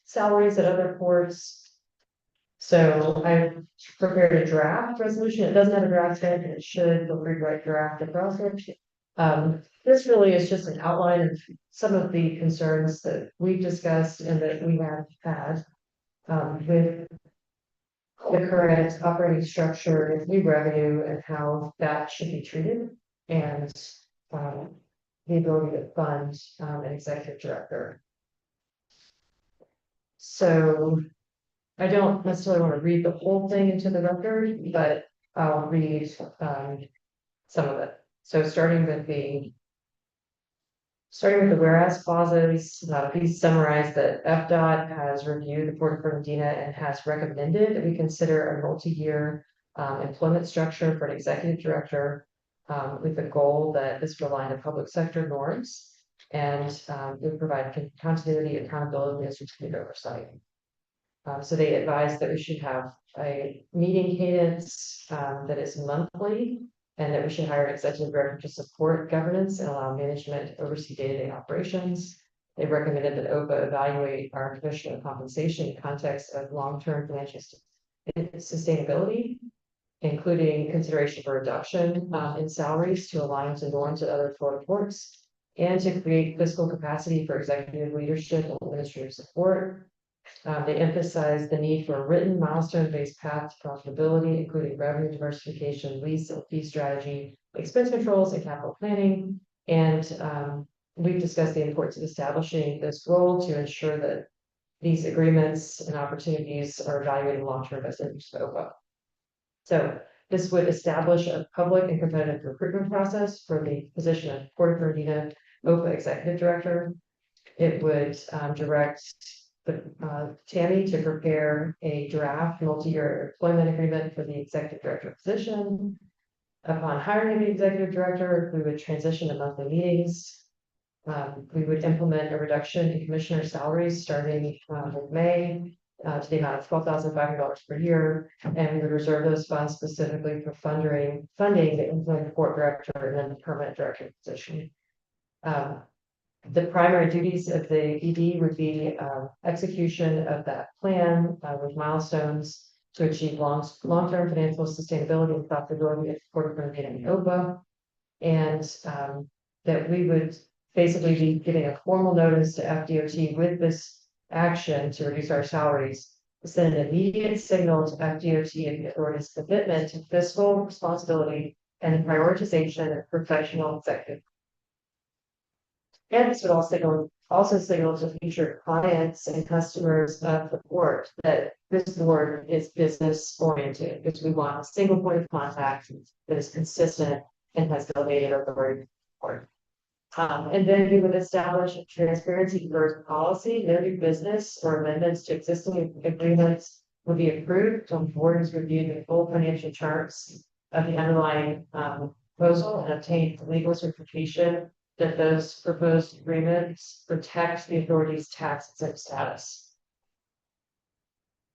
Speaker 1: salaries at other ports. So I've prepared a draft resolution. It doesn't have a draft in it. It should, feel free to write draft across it. This really is just an outline of some of the concerns that we've discussed and that we have had with the current operating structure, new revenue, and how that should be treated, and the ability to fund an executive director. So I don't necessarily want to read the whole thing into the record, but I'll read some of it. So starting with the whereas clauses, please summarize that FDOT has reviewed the Port of Fernandina and has recommended that we consider a multi-year employment structure for an executive director with the goal that this will align to public sector norms and would provide continuity, accountability, and strategic oversight. So they advise that we should have a meeting cadence that is monthly, and that we should hire an executive director to support governance and allow management to oversee day-to-day operations. They recommended that OPA evaluate our commissioner compensation in context of long-term financial sustainability, including consideration for reduction in salaries to align to norms at other Florida ports, and to create fiscal capacity for executive leadership and administrative support. They emphasize the need for a written milestone-based path to profitability, including revenue diversification, lease and fee strategy, expense controls, and capital planning. And we've discussed the importance of establishing this role to ensure that these agreements and opportunities are evaluated in long-term best interest of OPA. So this would establish a public and competitive recruitment process for the position of Port of Fernandina OPA Executive Director. It would direct Tammy to prepare a draft multi-year employment agreement for the executive director position. Upon hiring the executive director, we would transition to monthly meetings. We would implement a reduction in commissioner salaries starting in May to the amount of $12,500 per year. And we would reserve those funds specifically for funding the interim report director and then the permanent director position. The primary duties of the ED would be execution of that plan with milestones to achieve long-term financial sustainability and profitability of Port and OPA. And that we would basically be giving a formal notice to FDOT with this action to reduce our salaries, to send an immediate signal to FDOT and the authority's commitment to fiscal responsibility and prioritization of professional executive. And this would also signal to future clients and customers of the port that this board is business oriented, because we want a single point of contact that is consistent and has delegated authority. And then we would establish a transparency first policy. No new business or amendments to existing agreements will be approved until the board has reviewed the full financial charts of the underlying proposal and obtained legal certification that those proposed agreements protect the authority's tax exempt status.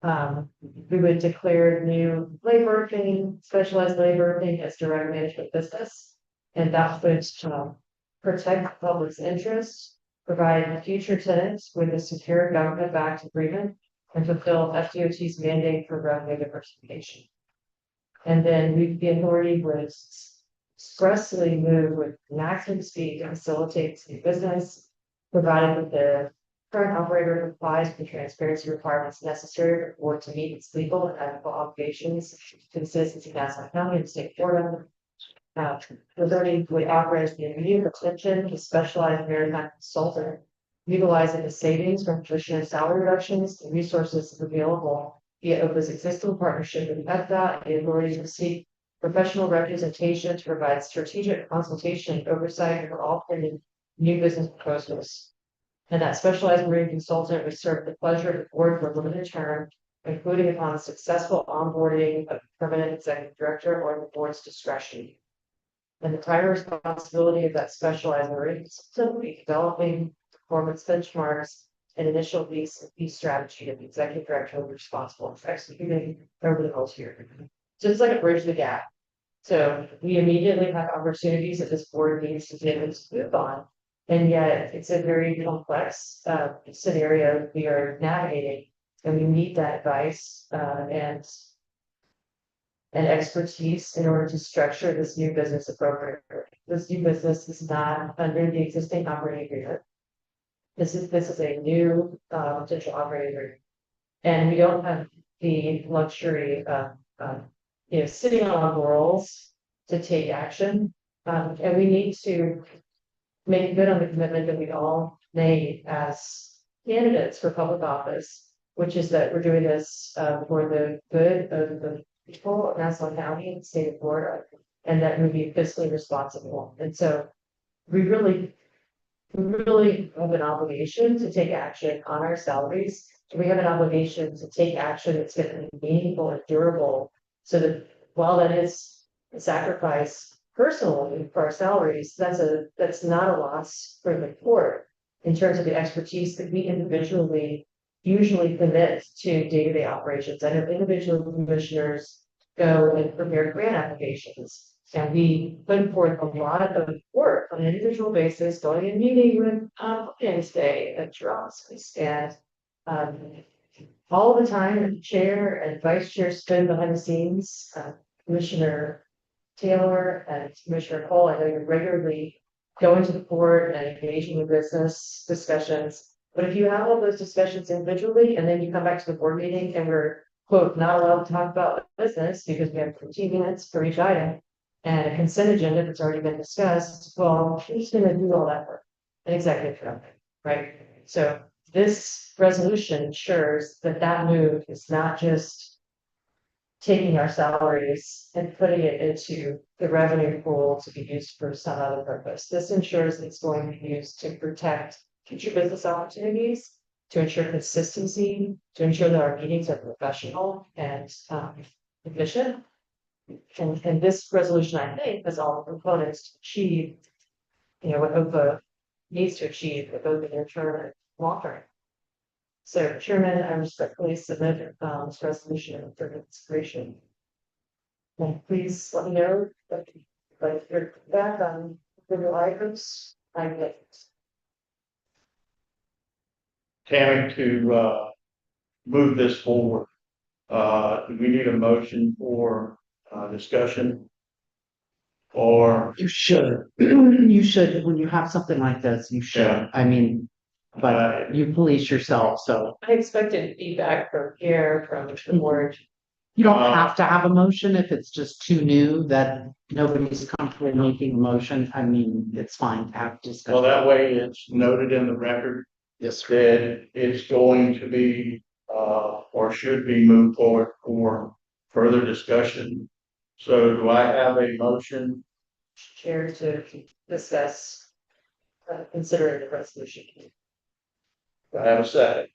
Speaker 1: We would declare new labor thing, specialized labor thing as direct management business, and that would protect the public's interests, provide future tenants with a secure government-backed agreement, and fulfill FDOT's mandate for revenue diversification. And then the authority would expressly move with maximum speed to facilitate city business, provided that the current operator complies with the transparency requirements necessary for to meet its legal and ethical obligations to the citizens of Nassau County and state of Florida. The authority would operate as the immediate extension to specialized maritime consultant, utilizing the savings from commissioner salary reductions and resources available via OPA's existing partnership with OHPA and the authority to seek professional representation to provide strategic consultation and oversight for all pending new business proposals. And that specialized marine consultant would serve the pleasure of the board for a limited term, including upon the successful onboarding of permanent executive director or the board's discretion. And the primary responsibility of that specialized marine consultant would be developing performance benchmarks and initial fee strategy that the executive director will be responsible for executing over the whole year. Just like a bridge the gap. So we immediately have opportunities that this board needs to be able to move on. And yet it's a very complex scenario we are navigating, and we need that advice and expertise in order to structure this new business appropriately. This new business is not under the existing operating agreement. This is a new potential operating agreement, and we don't have the luxury of sitting on our laurels to take action, and we need to make good on the commitment that we all made as candidates for public office, which is that we're doing this for the good of the people of Nassau County and the state of Florida, and that we be fiscally responsible. And so we really have an obligation to take action on our salaries. We have an obligation to take action that's going to be meaningful and durable, so that while that is a sacrifice personally for our salaries, that's not a loss for the court in terms of the expertise that we individually usually commit to day-to-day operations. I know individual commissioners go and prepare grant applications, and we put forth a lot of work on an individual basis, going and meeting with Finance Day at Drops, and all the time the chair and vice chair stood behind the scenes. Commissioner Taylor and Commissioner Cole, I know you're regularly going to the court and engaging in business discussions. But if you have all those discussions individually, and then you come back to the board meeting and we're, quote, not allowed to talk about business because we have 15 minutes for each item and a consent agenda that's already been discussed, well, who's going to do all that work? An executive director, right? So this resolution ensures that that move is not just taking our salaries and putting it into the revenue pool to be used for some other purpose. This ensures it's going to be used to protect future business opportunities, to ensure consistency, to ensure that our meetings are professional and efficient, And this resolution, I think, has all the components to achieve, what OPA needs to achieve, both in their term and long term. So Chairman, I respectfully submit this resolution for consideration. And please let me know if you're back on the items. I get it.
Speaker 2: Tammy, to move this forward, do we need a motion for discussion? Or,
Speaker 4: You should, you should, when you have something like this, you should,
Speaker 2: Yeah.
Speaker 4: I mean, but you police yourself, so
Speaker 1: I expected feedback from Pierre, from the board.
Speaker 4: you don't have to have a motion if it's just too new that nobody's comfortable making a motion. I mean, it's fine to have
Speaker 2: well,
Speaker 4: discussion.
Speaker 2: that way it's noted in the record
Speaker 4: Yes,
Speaker 2: that it's going to be, or should be moved forward for further discussion. So do I have a motion?
Speaker 1: Chair to discuss, considering the resolution.
Speaker 2: Do I have a second?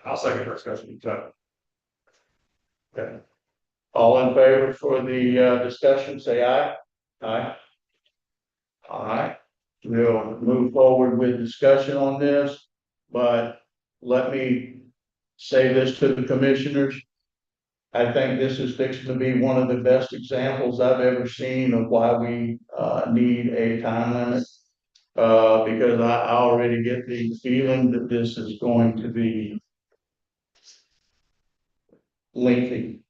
Speaker 3: I'll second the discussion. So,
Speaker 2: Okay. All in favor for the discussion, say aye. Aye. Aye. We'll move forward with discussion on this, but let me say this to the commissioners. I think this is fixing to be one of the best examples I've ever seen of why we need a time limit. Because I already get the feeling that this is going to be lengthy.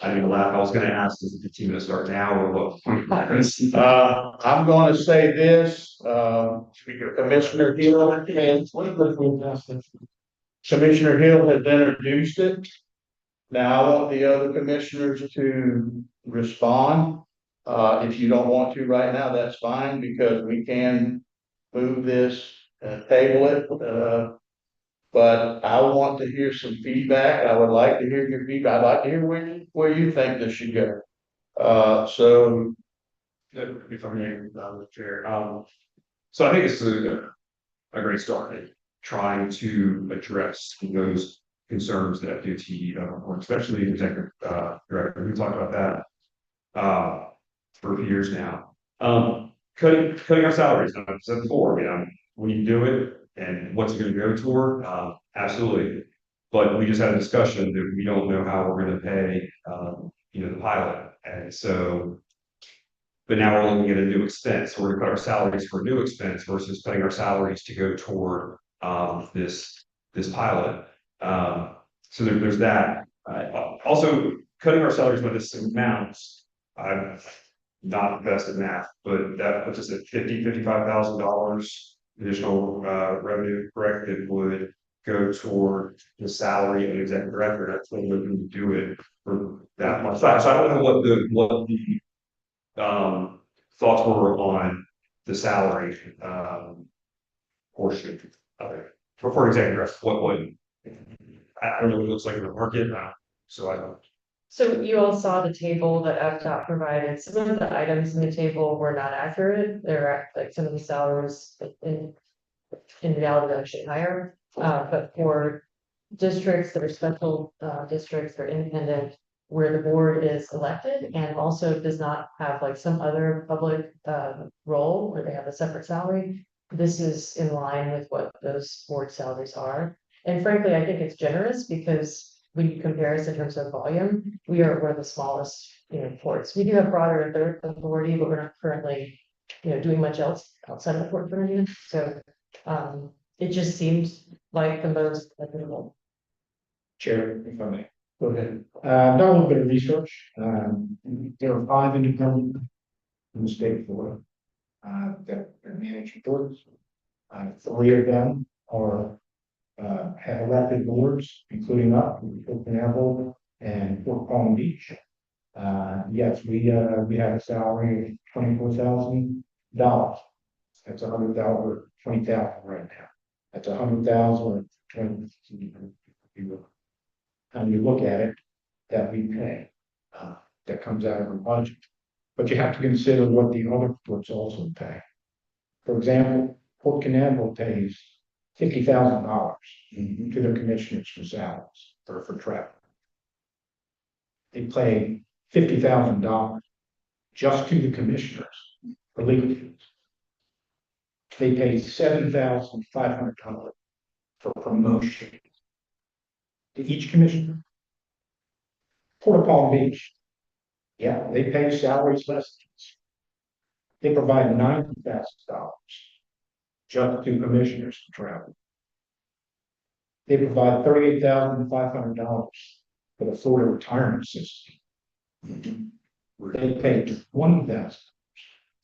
Speaker 3: I mean, I was gonna ask, is the team gonna start now or what?
Speaker 2: I'm gonna say this, Commissioner Hill Commissioner Hill has introduced it. Now I want the other commissioners to respond. If you don't want to right now, that's fine, because we can move this and table it. But I want to hear some feedback. I would like to hear your feedback. I'd like to hear where you think this should go. So
Speaker 3: If I may, Chair, so I think it's a great start in trying to address those concerns that FDOT, or especially the executive director, we talked about that for a few years now. Cutting our salaries, I've said before, when you do it and what's it going to go toward, absolutely. But we just had a discussion that we don't know how we're going to pay, the pilot, and so. But now we're looking at a new expense. We're going to cut our salaries for a new expense versus cutting our salaries to go toward this pilot. So there's that. Also, cutting our salaries by this amount, I'm not the best at math, but that puts us at $55,000 additional revenue, correct? It would go toward the salary of the executive director. That's when we can do it for that much. So I don't know what the thoughts were on the salary portion of it for executive director. What I don't know what it looks like in the market, so I don't.
Speaker 1: So you all saw the table that FDOT provided. Some of the items in the table were not accurate. They're like some of the salaries in reality they're actually higher. But for districts that are special districts, they're independent, where the board is elected and also does not have like some other public role where they have a separate salary. This is in line with what those board salaries are. And frankly, I think it's generous because when you compare us in terms of volume, we are one of the smallest, ports. We do have broader authority, but we're not currently, doing much else outside of the port authority. So it just seems like the most equitable.
Speaker 5: Chair, if I may.
Speaker 2: go ahead.
Speaker 5: Done a little bit of research. There are 5 independent in the state of Florida that are managing boards. 3 of them are have elected boards, including up Fort Canaveral and Fort Palm Beach. Yes, we have a salary of $24,000. That's $100,000, $20,000 right now. That's $100,000 and you look at it, that we pay, that comes out of our budget. But you have to consider what the other ports also pay. For example, Port Canaveral pays $50,000 to their commissioners for salaries for travel. They pay $50,000 just to the commissioners for legal fees. They pay $7,500 for promotion to each commissioner. Port Palm Beach, yeah, they pay salaries less. They provide $90,000 just to commissioners to travel. They provide $38,500 for the Florida retirement system. They pay $20,000,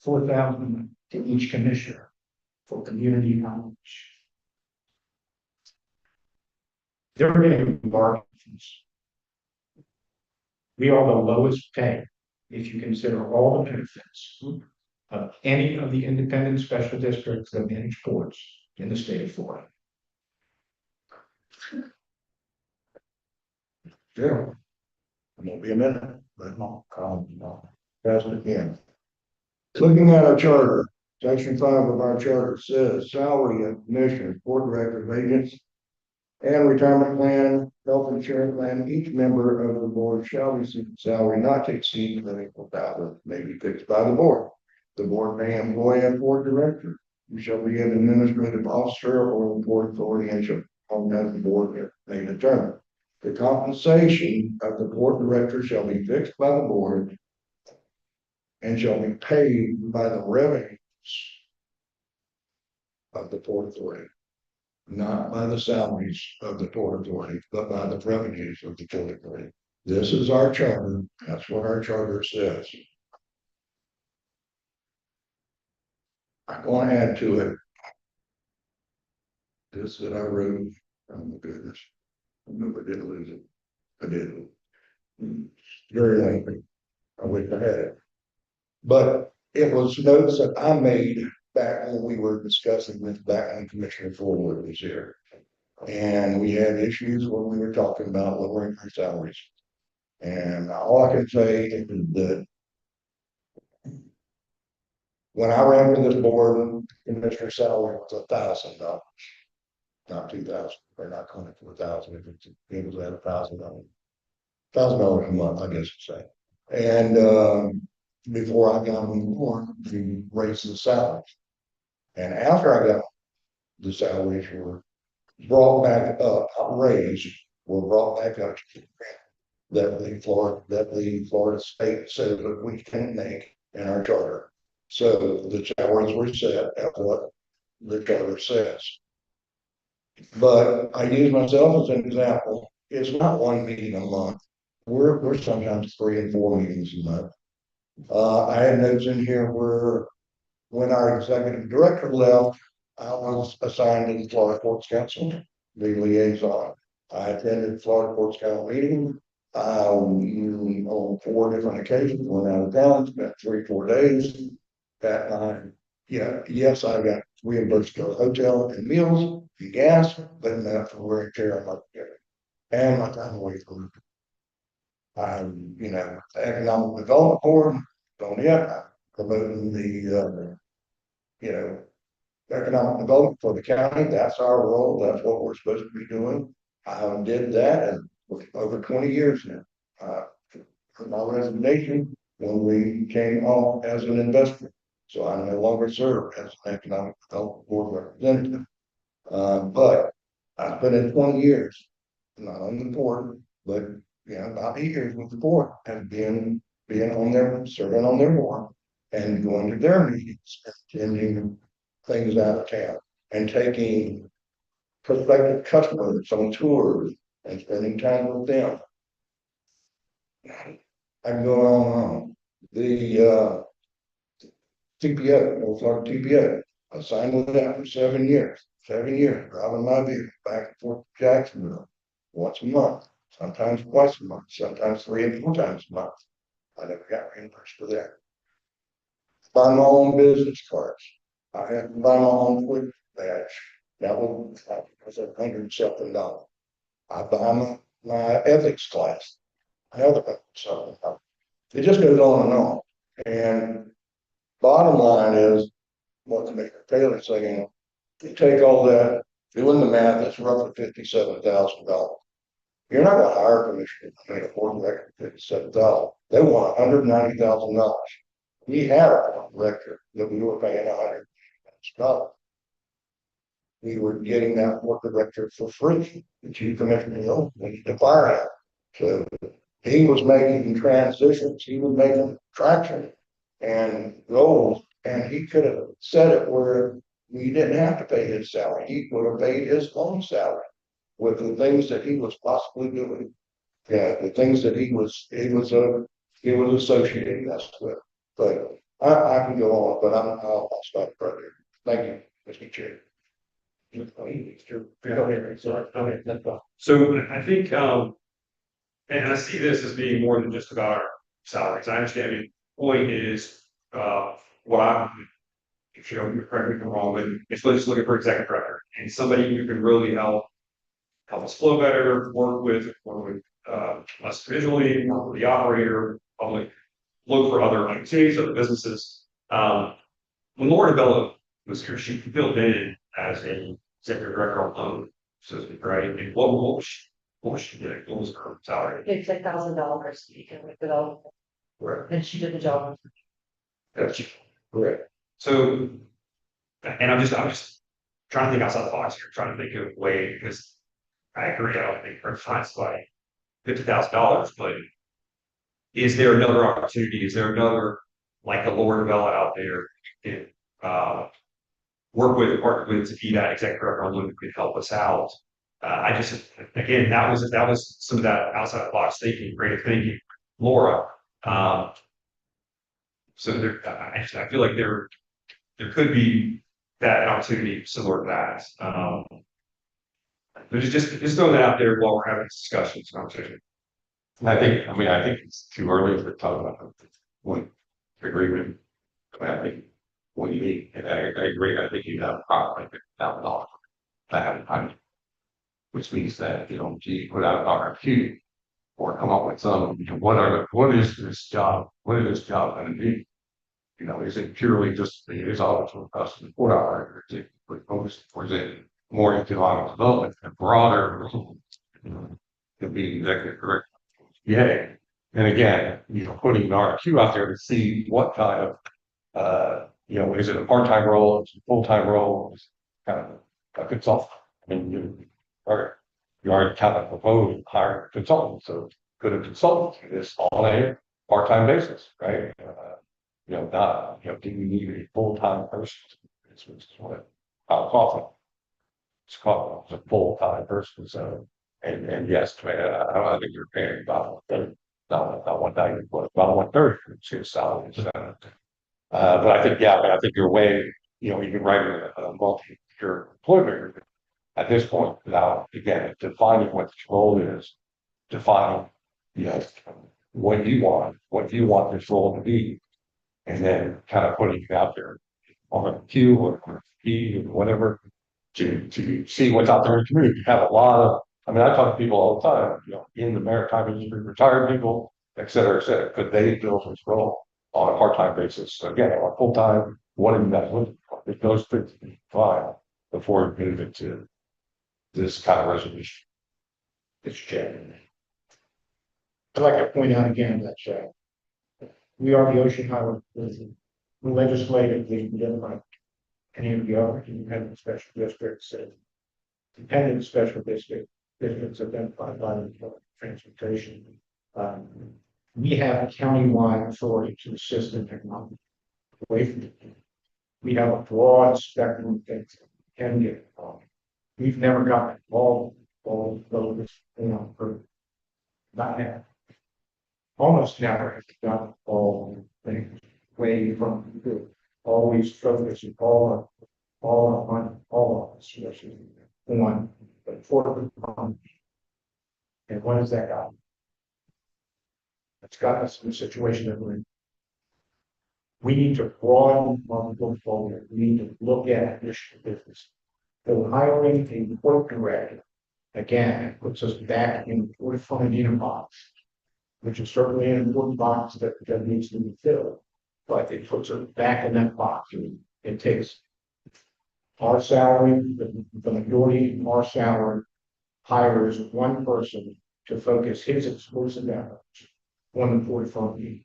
Speaker 5: $4,000 to each commissioner for community knowledge. They're getting bargains. We are the lowest pay if you consider all the benefits of any of the independent special districts that manage ports in the state of Florida.
Speaker 8: Yeah. It won't be a minute, but no, pass it again. Looking at our charter, section 5 of our charter says salary of commissioners, board directors, agents, and retirement plan, health insurance plan, each member of the board shall receive a salary not to exceed $24,000, may be fixed by the board. The board may employ a board director, who shall be an administrative officer or the board authority and shall as the board may determine. The compensation of the board director shall be fixed by the board and shall be paid by the revenues of the port authority, not by the salaries of the port authority, but by the revenues of the port authority. This is our charter. That's what our charter says. I'm going to add to it this that I wrote. Oh my goodness. I know I didn't lose it. I didn't. Very lengthy. I wish I had it. But it was notes that I made back when we were discussing this back when Commissioner Forward was here. And we had issues when we were talking about lowering our salaries. And all I can say is that when I ran for this board, Commissioner salary was $1,000, not 2,000, or not 24,000. It was at $1,000, $1,000 a month, I guess to say. And before I got on board, we raised the salaries. And after I got the salaries were brought back up, raised, were brought back up that the Florida state says that we can make in our charter. So the salaries were set at what the charter says. But I use myself as an example. It's not one meeting a month. We're sometimes 3 and 4 meetings a month. I had notes in here where when our executive director left, I was assigned to the Florida Ports Council, the liaison. I attended Florida Ports Council meeting on 4 different occasions, went out of town, spent 3-4 days. That time, yeah, yes, I got reimbursed for hotel and meals and gas, but enough for wear and tear on my computer and my time away from it. The Economic Development Board, on it, I'm promoting the, economic development for the county. That's our role. That's what we're supposed to be doing. I did that for over 20 years now. For my resignation when we came on as an investor. So I no longer serve as an economic development board representative. But I spent in 20 years, not on the board, but about 8 years with the board and being on their serving on their board and going to their meetings, attending things out of town and taking prospective customers on tours and spending time with them. I can go on and on. The TPO, Florida TPO, I signed with that for 7 years. 7 years, driving my vehicle back and forth to Jacksonville once a month, sometimes twice a month, sometimes 3 and 4 times a month. I never got reimbursed for that. Buy my own business cards. I had to buy my own quick badge. That was $100 something. I buy my ethics class. So it just goes on and on. And bottom line is what Commissioner Taylor saying, you take all that, doing the math, it's roughly $57,000. You're not gonna hire a commissioner to make a board director $57,000. They want $190,000. We had a director that we were paying $100,000. We were getting that board director for free. The chief commissioner, we need to fire him. So he was making transitions, he was making traction and goals, and he could have said it where we didn't have to pay his salary. He would have paid his own salary with the things that he was possibly doing. Yeah, the things that he was associating us with. But I can go on, but I'll stop right there. Thank you, Mr. Chair.
Speaker 5: Go ahead, sorry, go ahead, that's fine.
Speaker 3: So I think, and I see this as being more than just about our salaries. I understand, I mean, point is, what I'm, if you don't correct me if I'm wrong, but it's just looking for executive director and somebody who can really help us flow better, work with us visually, work with the operator, public, look for other opportunities, other businesses. When Laura Bella was here, she filled in as a executive director on loan, so to speak, right? And what was she doing? What was her salary?
Speaker 1: It's $1,000 economic development,
Speaker 3: Right.
Speaker 1: and she did the job.
Speaker 3: Correct. So, and I'm just trying to think outside the box here, trying to think of a way, because I agree, I don't think her fines like $50,000, but is there another opportunity? Is there another, like a Laura Bella out there, can, partner with to be that executive director on who could help us out? I just, again, that was some of that outside the box thinking, creative thinking, Laura. So there, I feel like there could be that opportunity similar to that. But just throwing that out there while we're having this discussion, this conversation.
Speaker 9: I think it's too early to talk about one agreement. I think what you need, and I agree, I think you have probably $50,000 that time, which means that, you put out an RFQ or come up with some, what is this job? What is this job going to be? Is it purely just his office with us and 4 hours, or is it more economic development and broader, to be executive director? Yeah. And again, putting an RFQ out there to see what kind of, is it a part-time role, is it a full-time role, is it kind of a consultant? I mean, you already kind of proposed hiring a consultant, so could a consultant do this on a part-time basis, right? Not, do you need a full-time person? It's what I'll call it. It's called a full-time person, so, and yes, I think you're paying about not 190, but about 130 for his salary. But I think, I think you're way, you can write a multi-year employment agreement at this point without, again, defining what the role is, defining, what you want this role to be, and then kind of putting it out there on a Q or P or whatever to see what's out there in the community. You have a lot of, I talk to people all the time, in the maritime industry, retired people, et cetera, could they fill this role on a part-time basis? So again, on full-time, what are you guys looking for? If those things be fine before we move into this kind of resolution.
Speaker 5: It's Chairman. I'd like to point out again that we are the Ocean Highway Authority. Legislatively, we don't like any of the other independent special districts and dependent special districts identified by the Department of Transportation. We have a countywide authority to assist in technology. We have a broad spectrum of things that can get involved. We've never gotten all those, for not now. Almost never have gotten all things way from good. Always focusing all of us, especially one, but for and what has that got? It's got us in a situation that we're in. We need to broaden our portfolio. We need to look at mission business. So hiring a work director, again, puts us back in the forefront box, which is certainly an important box that needs to be filled. But it puts us back in that box. It takes our salary, the majority of our salary, hires one person to focus his exclusive efforts on the portfolio.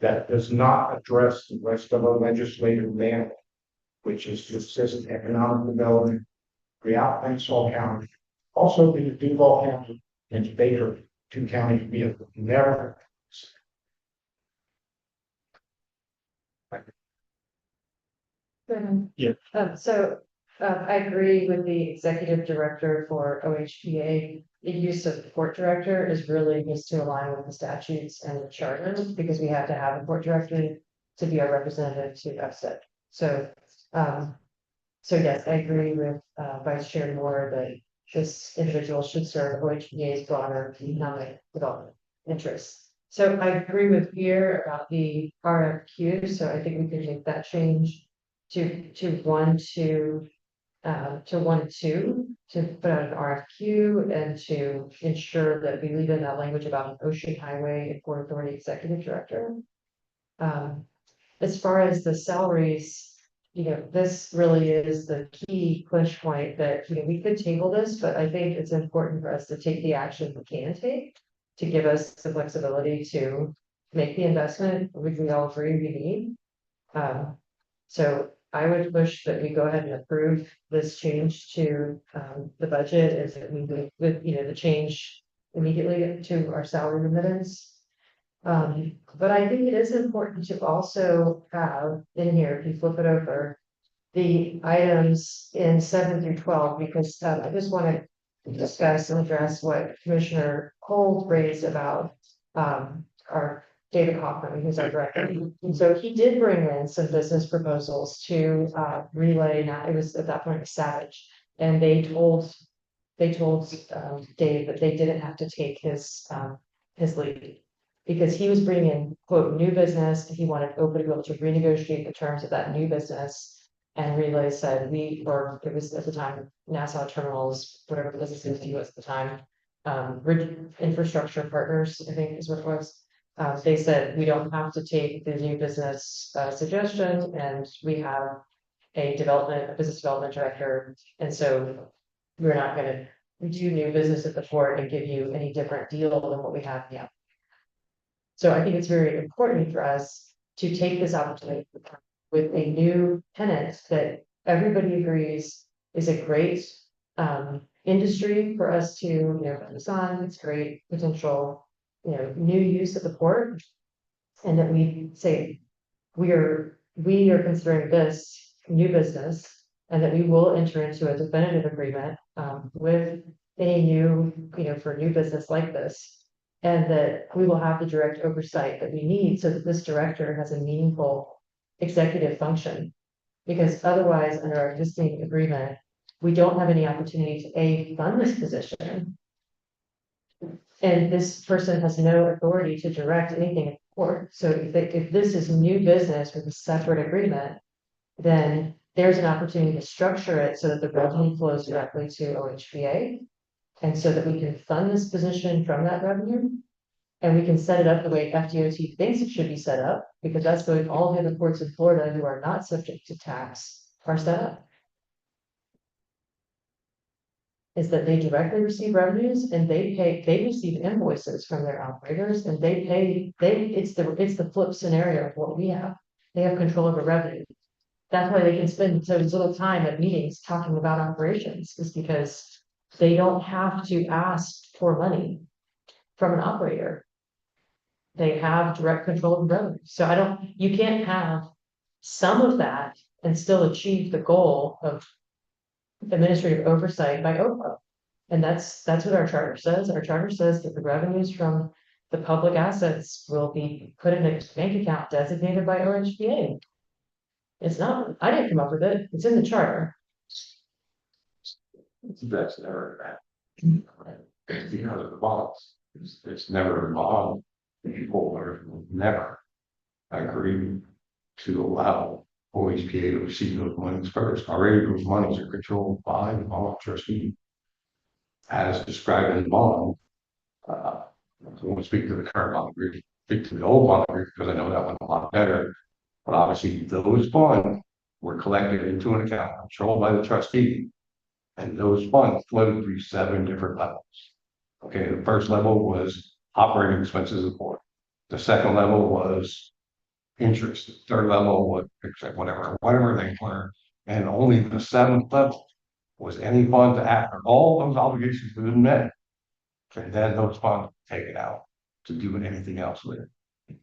Speaker 5: That does not address the rest of our legislative mandate, which is to assist economic development throughout Nassau County. Also, the Duval County and Baker, two counties we have never. Yeah.
Speaker 1: I agree with the executive director for OHPA. The use of port director is really just to align with the statutes and the charter, because we have to have a port director to be our representative to UPSED. So yes, I agree with Vice Chair Moore that this individual should serve OHPA's broader economic development interests. So I agree with Pierre about the RFQ, so I think we can make that change to 1, 2, to 1, 2, to put out an RFQ and to ensure that we leave in that language about an Ocean Highway and Port Authority Executive Director. As far as the salaries, this really is the key push point that, we could table this, but I think it's important for us to take the action we can take to give us the flexibility to make the investment, which we all agree we need. So I would push that we go ahead and approve this change to the budget as that we move with, the change immediately to our salary remittance. But I think it is important to also have in here, if you flip it over, the items in 7 through 12, because I just want to discuss and address what Commissioner Cole raised about our David Hoffman, who's our director. And so he did bring in some business proposals to relay. Now it was at that point Savage, and they told Dave that they didn't have to take his lead, because he was bringing in, quote, new business. He wanted OPA to be able to renegotiate the terms of that new business. And Relay said it was at the time, Nassau Terminals, whatever the business entity was at the time, Infrastructure Partners, I think is what it was. They said, we don't have to take the new business suggestion, and we have a business development director. And so we're not going to do new business at the port and give you any different deal than what we have now. So I think it's very important for us to take this opportunity with a new tenant that everybody agrees is a great industry for us to, focus on. It's great potential, new use of the port. And that we say, we are considering this new business, and that we will enter into a definitive agreement with any new, for new business like this. And that we will have the direct oversight that we need so that this director has a meaningful executive function. Because otherwise, under our existing agreement, we don't have any opportunity to fund this position. And this person has no authority to direct anything in court. So if this is new business with a separate agreement, then there's an opportunity to structure it so that the revenue flows directly to OHPA. And so that we can fund this position from that revenue. And we can set it up the way FDOT thinks it should be set up, because that's the way all the other ports in Florida who are not subject to tax are set up. Is that they directly receive revenues, and they receive invoices from their operators, and it's the flip scenario of what we have. They have control over revenue. That's why they can spend so little time at meetings talking about operations, is because they don't have to ask for money from an operator. They have direct control of revenue. So you can't have some of that and still achieve the goal of administrative oversight by OPA. And that's what our charter says. Our charter says that the revenues from the public assets will be put in a bank account designated by OHPA. It's not, I didn't come up with it. It's in the charter.
Speaker 9: That's never that. It's because of the bonds. It's never involved. People are never agreed to allow OHPA to receive those monies first. Already those monies are controlled by the bond trustee. As described in the bond, I won't speak to the current bond agreement, speak to the old bond agreement, because I know that one a lot better. But obviously those bonds were collected into an account controlled by the trustee. And those funds flowed through 7 different levels. Okay, the first level was operating expenses of the port. The second level was interest. The third level was whatever they were. And only the seventh level was any funds after all those obligations have been met. And then those funds taken out to do anything else with it.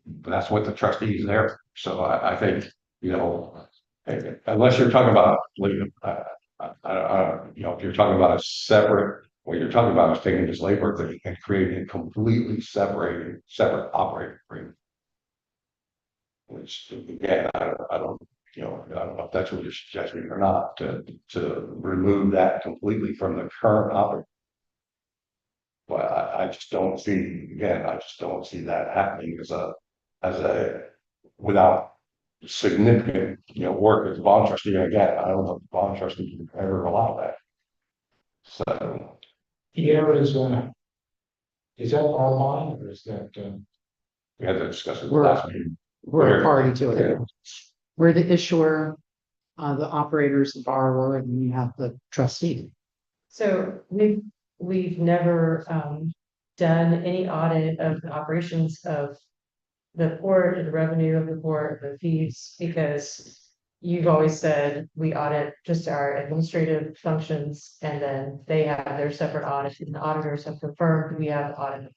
Speaker 9: But that's what the trustees are there. So I think, you know, unless you're talking about, if you're talking about a separate, what you're talking about is taking this labor thing and creating a completely separate operating agreement. Which again, I don't, I don't know if that's what you're suggesting or not, to remove that completely from the current operating. But I just don't see, again, I just don't see that happening as a, without significant, work as a bond trustee. And again, I don't know if the bond trustee can ever allow that. So,
Speaker 5: Here is that our line or is that,
Speaker 9: we had to discuss it
Speaker 4: We're-
Speaker 9: last meeting.
Speaker 4: We're a party to it.
Speaker 9: Yeah.
Speaker 4: We're the issuer, the operators, the borrower, and you have the trustee.
Speaker 1: So we've never done any audit of the operations of the port, the revenue of the port, the fees, because you've always said we audit just our administrative functions, and then they have their separate audit, and the auditors have confirmed we have audited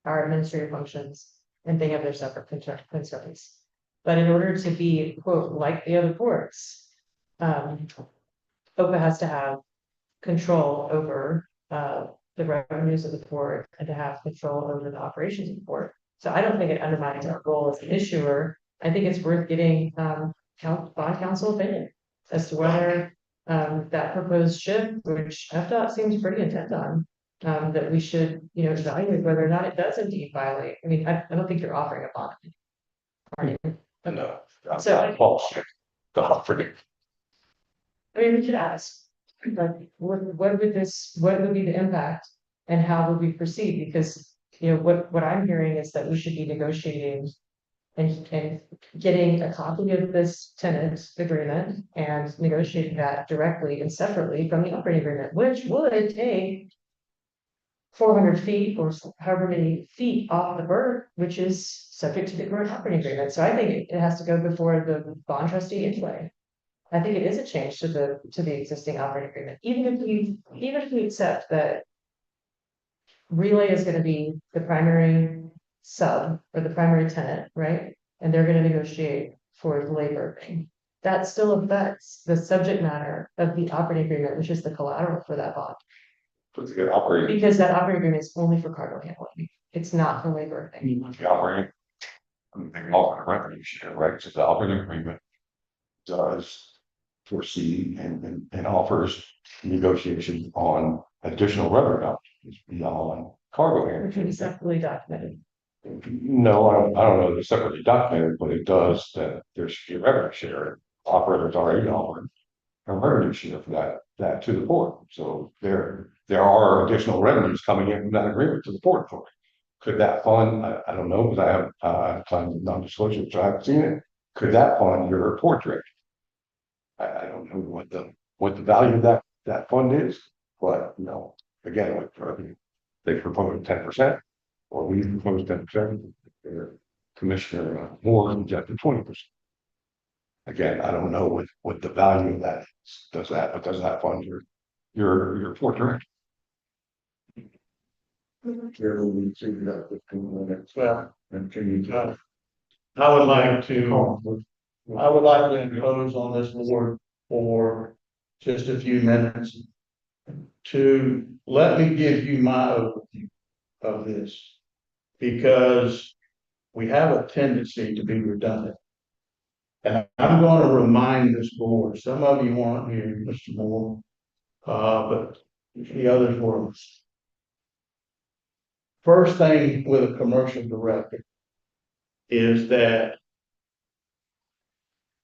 Speaker 1: our administrative functions, and they have their separate concerns. But in order to be, quote, like the other ports, OPA has to have control over the revenues of the port and to have control over the operations of the port. So I don't think it undermines our role as an issuer. I think it's worth getting bond counsel opinion as to whether that proposed shift, which FDOT seems pretty intent on, that we should, evaluate whether or not it does indeed violate. I mean, I don't think you're offering a bond. Are you?
Speaker 9: No,
Speaker 1: So-
Speaker 9: the operating.
Speaker 1: I mean, we should ask, like, what would be the impact and how would we proceed? Because, what I'm hearing is that we should be negotiating and getting a copy of this tenant agreement and negotiating that directly and separately from the operating agreement, which would take 400 feet or however many feet off the berth, which is subject to the current operating agreement. So I think it has to go before the bond trustee anyway. I think it is a change to the existing operating agreement, even if we accept that Relay is going to be the primary sub or the primary tenant, right? And they're going to negotiate for the labor thing. That still affects the subject matter of the operating agreement, which is the collateral for that bond.
Speaker 9: It's a good operating.
Speaker 1: Because that operating agreement is only for cargo handling. It's not for labor thing.
Speaker 9: The operating. They offer a revenue share, right? So the operating agreement does foresee and offers negotiation on additional revenue opportunities beyond cargo
Speaker 1: Which would be
Speaker 9: handling.
Speaker 1: separately documented.
Speaker 9: No, I don't know if it's separately documented, but it does that there should be a revenue share. Operators already offered a revenue share for that to the port. So there are additional revenues coming in from that agreement to the port authority. Could that fund, I don't know, because I have planned non-disclosure, so I haven't seen it. Could that fund your port director? I don't know what the value of that fund is, but again, they proposed 10%, or we proposed 10%. Commissioner Moore rejected 20%. Again, I don't know what the value of that is. Does that fund your port director?
Speaker 2: Here we see that 15 minutes.
Speaker 5: well,
Speaker 2: And can you
Speaker 5: I would like to,
Speaker 2: impose on this board for just a few minutes to let me give you my overview of this, because we have a tendency to be redundant. And I'm going to remind this board, some of you weren't here, Mr. Moore, but the others were. First thing with a commercial director is that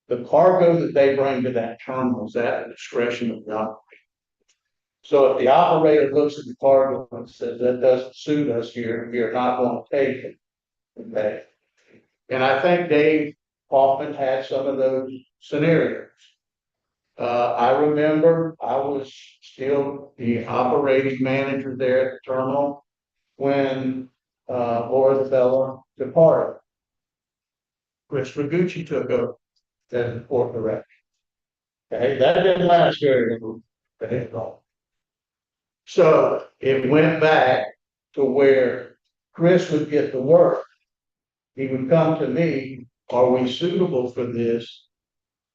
Speaker 2: the cargo that they bring to that terminal is at the discretion of the operator. So if the operator looks at the cargo and says that doesn't suit us here, we are not going to take it. Okay. And I think Dave Hoffman had some of those scenarios. I remember I was still the operating manager there at the terminal when, Laura Bella departed. Chris Ragucci took over as the port director. Okay, that didn't last very long. Okay, so it went back to where Chris would get the work. He would come to me, are we suitable for this?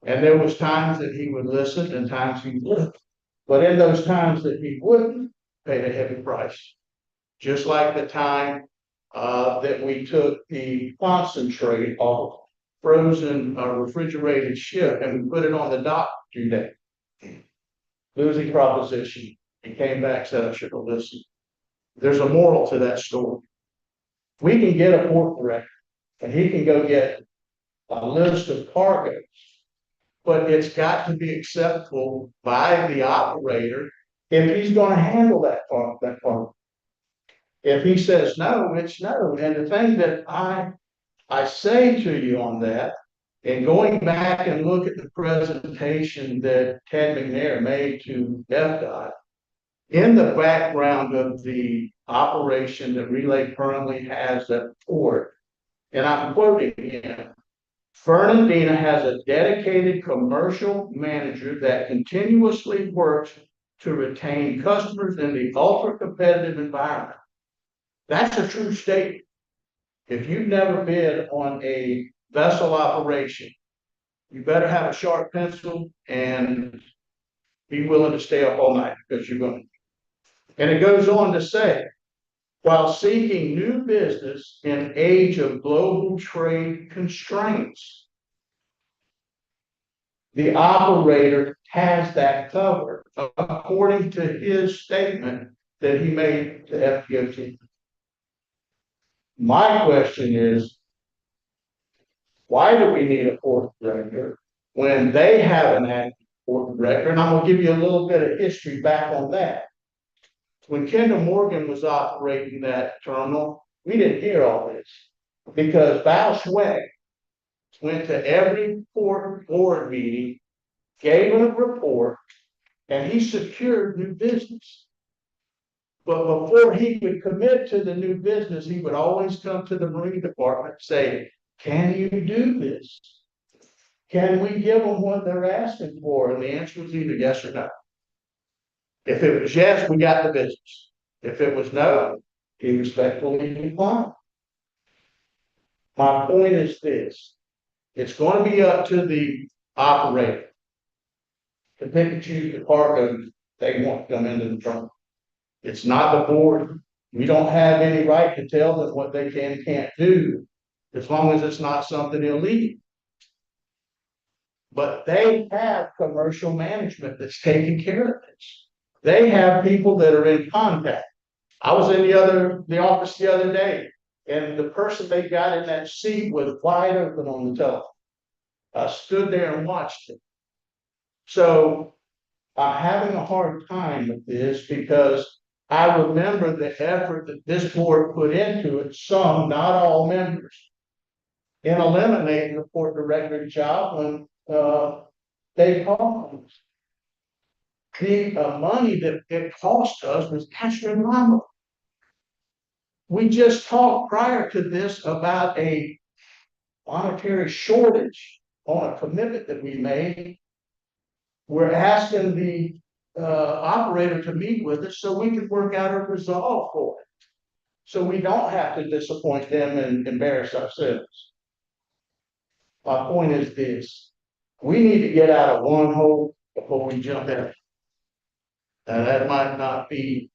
Speaker 2: And there was times that he would listen and times he wouldn't. But in those times that he wouldn't, paid a heavy price. Just like the time that we took the concentrate off frozen refrigerated ship and we put it on the dock 2 days. Losing proposition. He came back, said, I should have listened. There's a moral to that story. We can get a port director and he can go get a list of cargoes, but it's got to be acceptable by the operator if he's going to handle that cargo. If he says no, it's no. And the thing that I say to you on that, and going back and look at the presentation that Ted McNair made to FDOT, in the background of the operation that Relay currently has at the port, and I'm quoting him, Fernandina has a dedicated commercial manager that continuously works to retain customers in the ultra competitive environment. That's a true statement. If you've never been on a vessel operation, you better have a sharp pencil and be willing to stay up all night because you're going to. And it goes on to say, while seeking new business in age of global trade constraints, the operator has that covered according to his statement that he made to FDOT. My question is, why do we need a port director when they have an active port director? And I'm going to give you a little bit of history back on that. When Kendall Morgan was operating that terminal, we didn't hear all this because Val Schweck went to every port board meeting, gave them a report, and he secured new business. But before he would commit to the new business, he would always come to the Marine Department and say, can you do this? Can we give them what they're asking for? And the answer was either yes or no. If it was yes, we got the business. If it was no, he respectfully declined. My point is this. It's going to be up to the operator to pick and choose the cargo they want to come into the terminal. It's not the board. We don't have any right to tell them what they can and can't do as long as it's not something illegal. But they have commercial management that's taking care of this. They have people that are in contact. I was in the office the other day, and the person they got in that seat was wide open on the telephone. I stood there and watched it. So I'm having a hard time with this because I remember the effort that this board put into it, some, not all members, in eliminating the port director job when they called us. The money that it cost us was astronomical. We just talked prior to this about a monetary shortage on a commitment that we made. We're asking the operator to meet with us so we can work out a resolve for it. So we don't have to disappoint them and embarrass ourselves. My point is this. We need to get out of one hole before we jump in. Now that might not be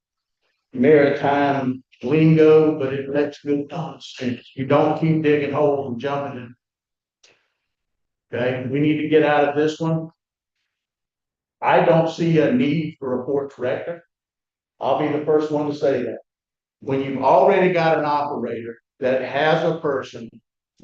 Speaker 2: maritime lingo, but it makes good sense. You don't keep digging holes and jumping in. Okay, we need to get out of this one. I don't see a need for a port director. I'll be the first one to say that. When you've already got an operator that has a person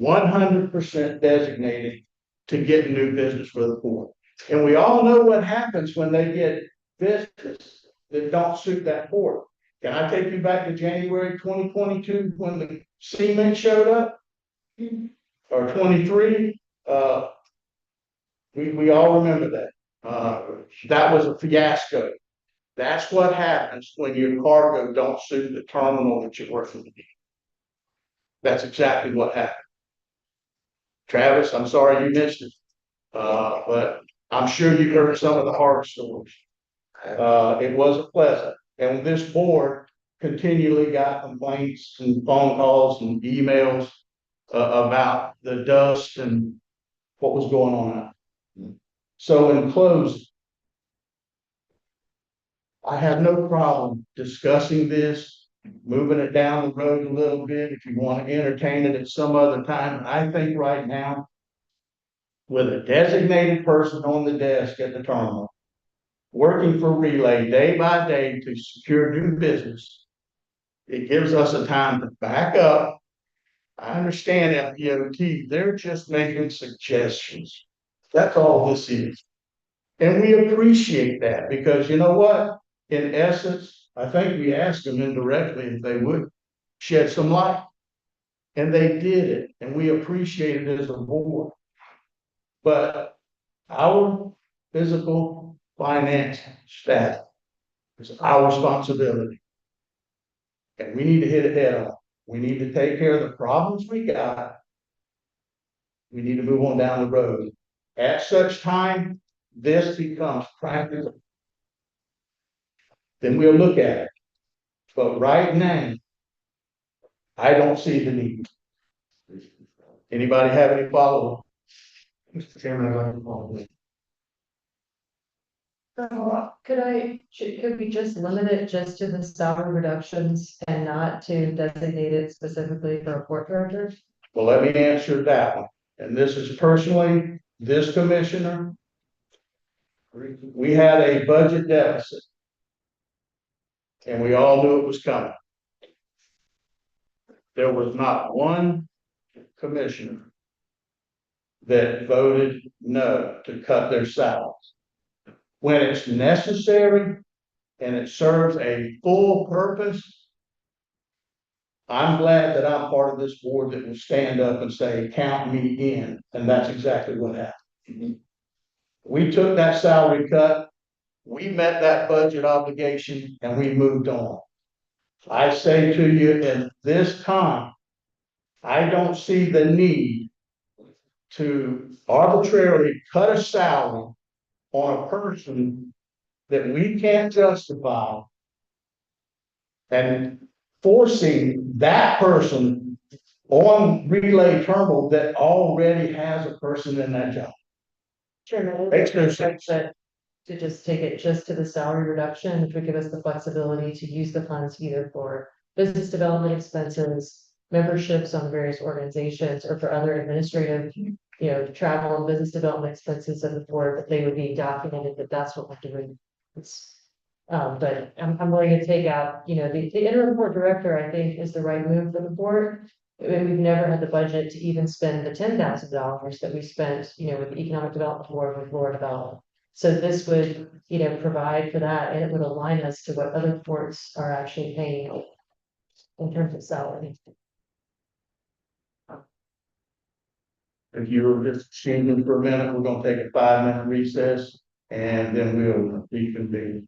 Speaker 2: 100% designated to get new business for the port. And we all know what happens when they get business that don't suit that port. Can I take you back to January 2022 when the cement showed up? Or 23? We all remember that. That was a fiasco. That's what happens when your cargo don't suit the terminal that you're working in. That's exactly what happened. Travis, I'm sorry you missed it. But I'm sure you heard some of the horror stories. It wasn't pleasant. And this board continually got complaints and phone calls and emails about the dust and what was going on. So in closing, I have no problem discussing this, moving it down the road a little bit if you want to entertain it at some other time. I think right now, with a designated person on the desk at the terminal, working for Relay day by day to secure new business, it gives us a time to back up. I understand FDOT, they're just making suggestions. That's all this is. And we appreciate that because you know what? In essence, I think we asked them indirectly if they would shed some light. And they did it, and we appreciate it as a board. But our physical finance staff is our responsibility. And we need to hit it head on. We need to take care of the problems we got. We need to move on down the road. At such time, this becomes practical. Then we'll look at it. But right now, I don't see the need. Anybody have any follow-up?
Speaker 5: Mr. Chairman, I'd like to follow this.
Speaker 1: Could we just limit it just to the salary reductions and not to designate it specifically for a port director?
Speaker 2: Well, let me answer that one. And this is personally, this commissioner, we had a budget deficit. And we all knew it was coming. There was not one commissioner that voted no to cut their salaries. When it's necessary and it serves a full purpose, I'm glad that I'm part of this board that will stand up and say, count me in. And that's exactly what happened. We took that salary cut, we met that budget obligation, and we moved on. I say to you, in this time, I don't see the need to arbitrarily cut a salary on a person that we can't justify and forcing that person on Relay Terminal that already has a person in that job.
Speaker 1: Chairman,
Speaker 2: Makes no sense.
Speaker 1: but to just take it just to the salary reduction, which would give us the flexibility to use the funds either for business development expenses, memberships on various organizations, or for other administrative, travel and business development expenses of the board, that they would be documented that that's what we're doing. But I'm willing to take out, the interim board director, I think, is the right move for the board. I mean, we've never had the budget to even spend the $10,000 that we spent, with the Economic Development Board with Florida Development. So this would, provide for that, and it would align us to what other boards are actually paying in terms of salary.
Speaker 2: If you were just changing for a minute, we're gonna take a 5-minute recess and then we'll reconvene.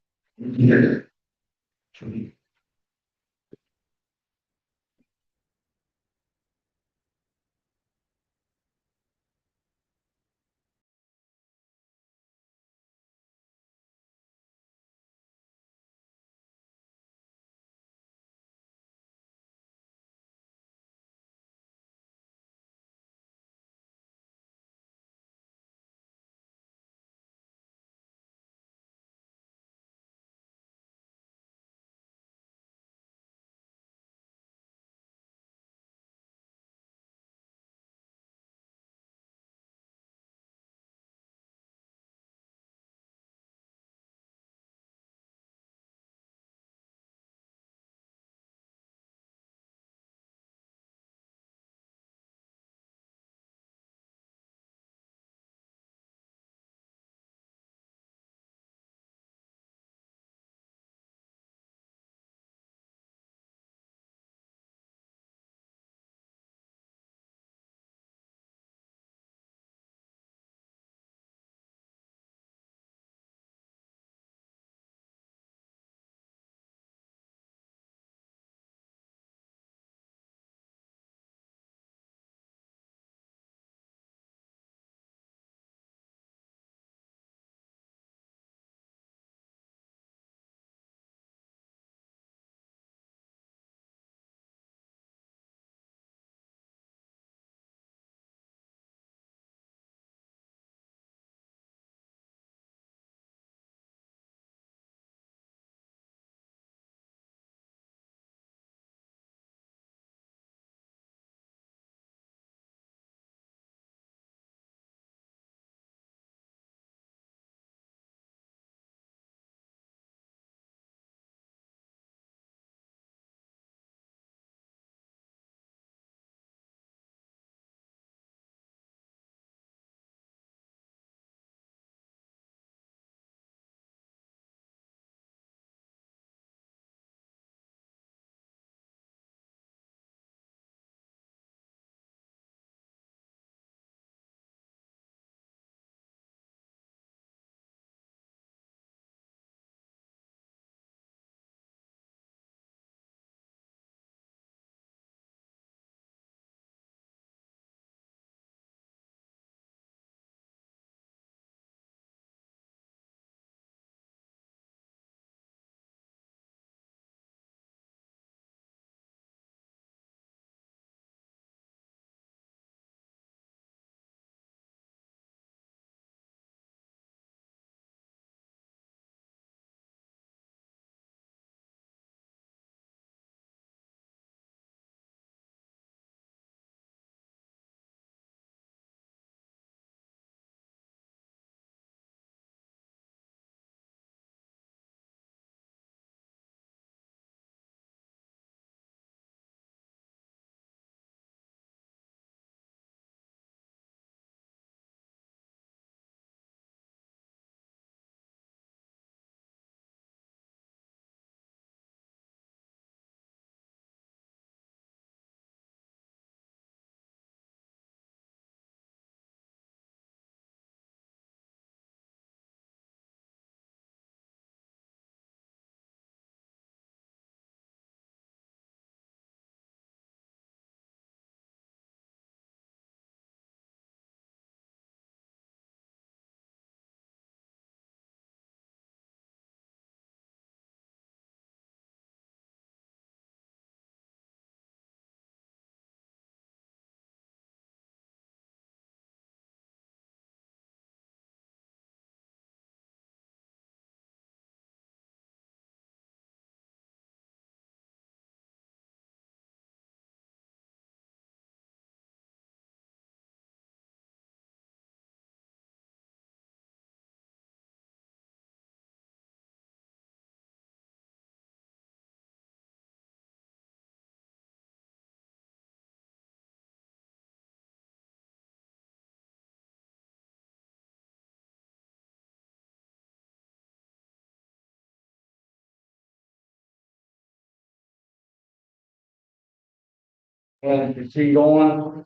Speaker 2: and proceed on,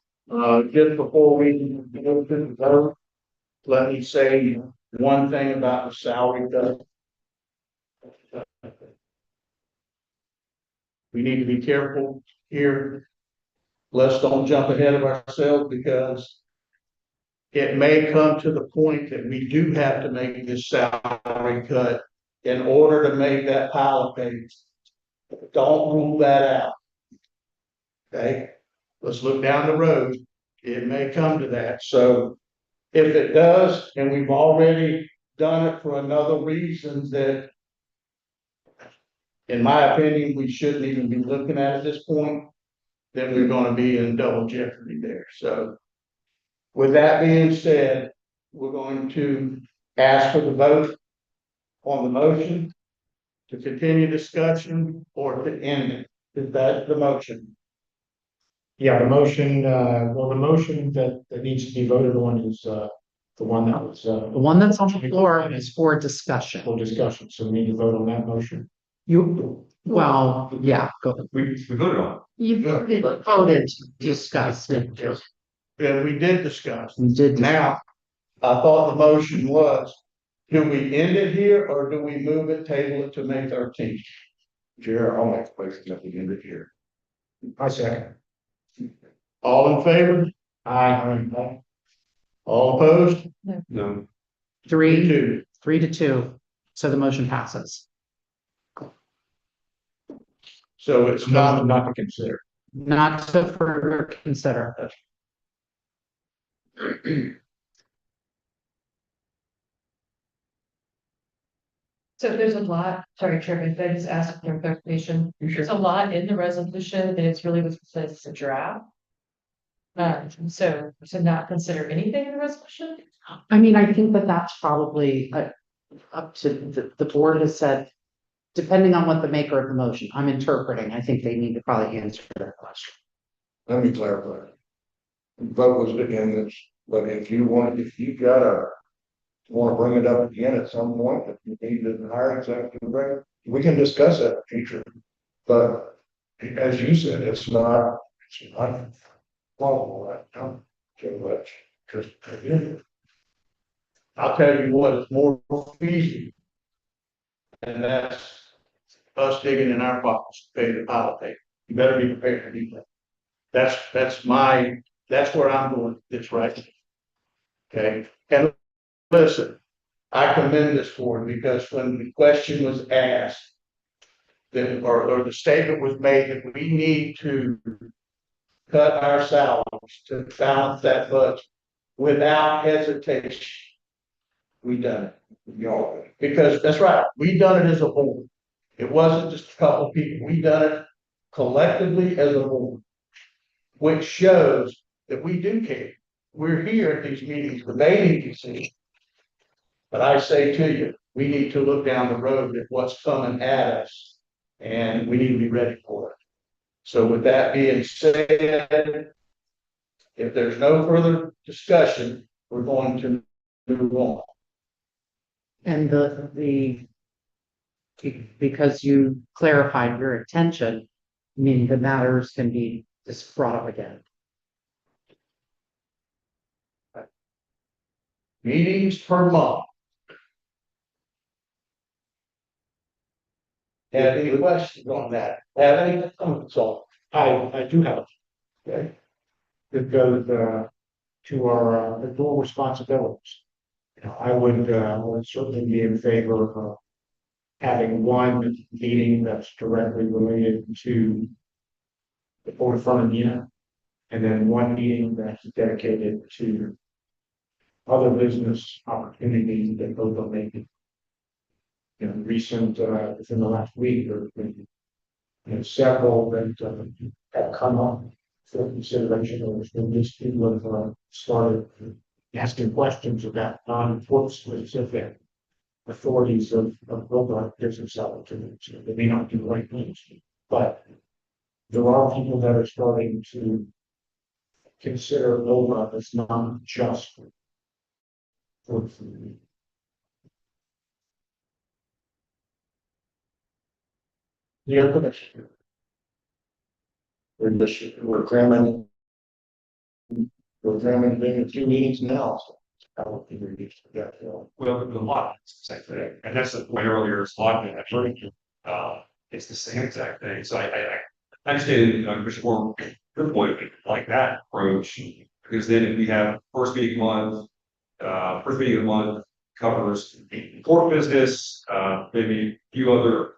Speaker 2: just before we go to the vote, let me say one thing about the salary cut. We need to be careful here. Let's don't jump ahead of ourselves because it may come to the point that we do have to make this salary cut in order to make that pilot pay. Don't rule that out. Okay, let's look down the road. It may come to that. So if it does, and we've already done it for another reason that, in my opinion, we shouldn't even be looking at this point, then we're going to be in double jeopardy there. So with that being said, we're going to ask for the vote on the motion to continue discussion or to end it. Is that the motion?
Speaker 5: Yeah, the motion, the motion that needs to be voted on is, the one that was,
Speaker 4: The one that's on the floor is for discussion.
Speaker 5: for discussion, so we need to vote on that motion.
Speaker 4: Well, yeah, go.
Speaker 3: We voted on it.
Speaker 6: You
Speaker 4: Voted, discussed.
Speaker 2: Yeah, we did discuss.
Speaker 4: We did.
Speaker 2: Now, I thought the motion was, do we end it here or do we move it, table it to May 13th?
Speaker 8: Chair, I'll make a motion that we end it here.
Speaker 5: I second.
Speaker 2: All in favor?
Speaker 5: Aye.
Speaker 2: All opposed?
Speaker 3: No,
Speaker 4: 3-2, so the motion passes.
Speaker 2: So it's
Speaker 5: Not,
Speaker 2: not,
Speaker 5: not to consider.
Speaker 4: Not to further consider.
Speaker 1: So there's a lot, sorry, Chairman, if I just ask for clarification, there's a lot in the resolution that it's really was says it's a draft. So to not consider anything in the resolution?
Speaker 4: I mean, I think that that's probably up to the board has said, depending on what the maker of the motion, I'm interpreting, I think they need to probably answer that question.
Speaker 8: Let me clarify. Vote was to end this, but if you want to bring it up again at some point, if you need to hire executive director, we can discuss that in the future. But as you said, it's not probable that don't too much. Just
Speaker 2: I'll tell you what, it's more feasible. And that's us digging in our pockets to pay the pilot pay. You better be prepared to do that. That's where I'm going with this right. Okay, and listen, I commend this board because when the question was asked, that, or the statement was made that we need to cut our salaries to balance that budget without hesitation. We done it, because that's right, we done it as a board. It wasn't just a couple of people, we done it collectively as a board, which shows that we do care. We're here at these meetings debating these things. But I say to you, we need to look down the road at what's coming at us, and we need to be ready for it. So with that being said, if there's no further discussion, we're going to move on.
Speaker 4: And because you clarified your intention, I mean, the matters can be just brought up again.
Speaker 2: Meetings per month. Have any questions on that? Have any comments on
Speaker 5: I do have,
Speaker 2: it? Okay.
Speaker 5: it goes, to our, dual responsibilities. You know, I would certainly be in favor of having one meeting that's directly related to the Board Front unit, and then one meeting that's dedicated to other business opportunities that both are making. You know, within the last week, there have been, several that have come up for consideration, or there's been just people have started asking questions about non-enforcement specific authorities of local business opportunities. They may not do the right things, but there are people that are starting to consider LOLA as not just for the other.
Speaker 8: we're cramming. We're cramming in a few meetings now, so. I don't think we're used to that, you know.
Speaker 3: Well, the lot, it's the same thing, and that's the point earlier, it's lot, it's the same exact thing, so I understand, Commissioner Warren, your point, like that approach, because then if we have first meeting of the month covers court business, maybe a few other,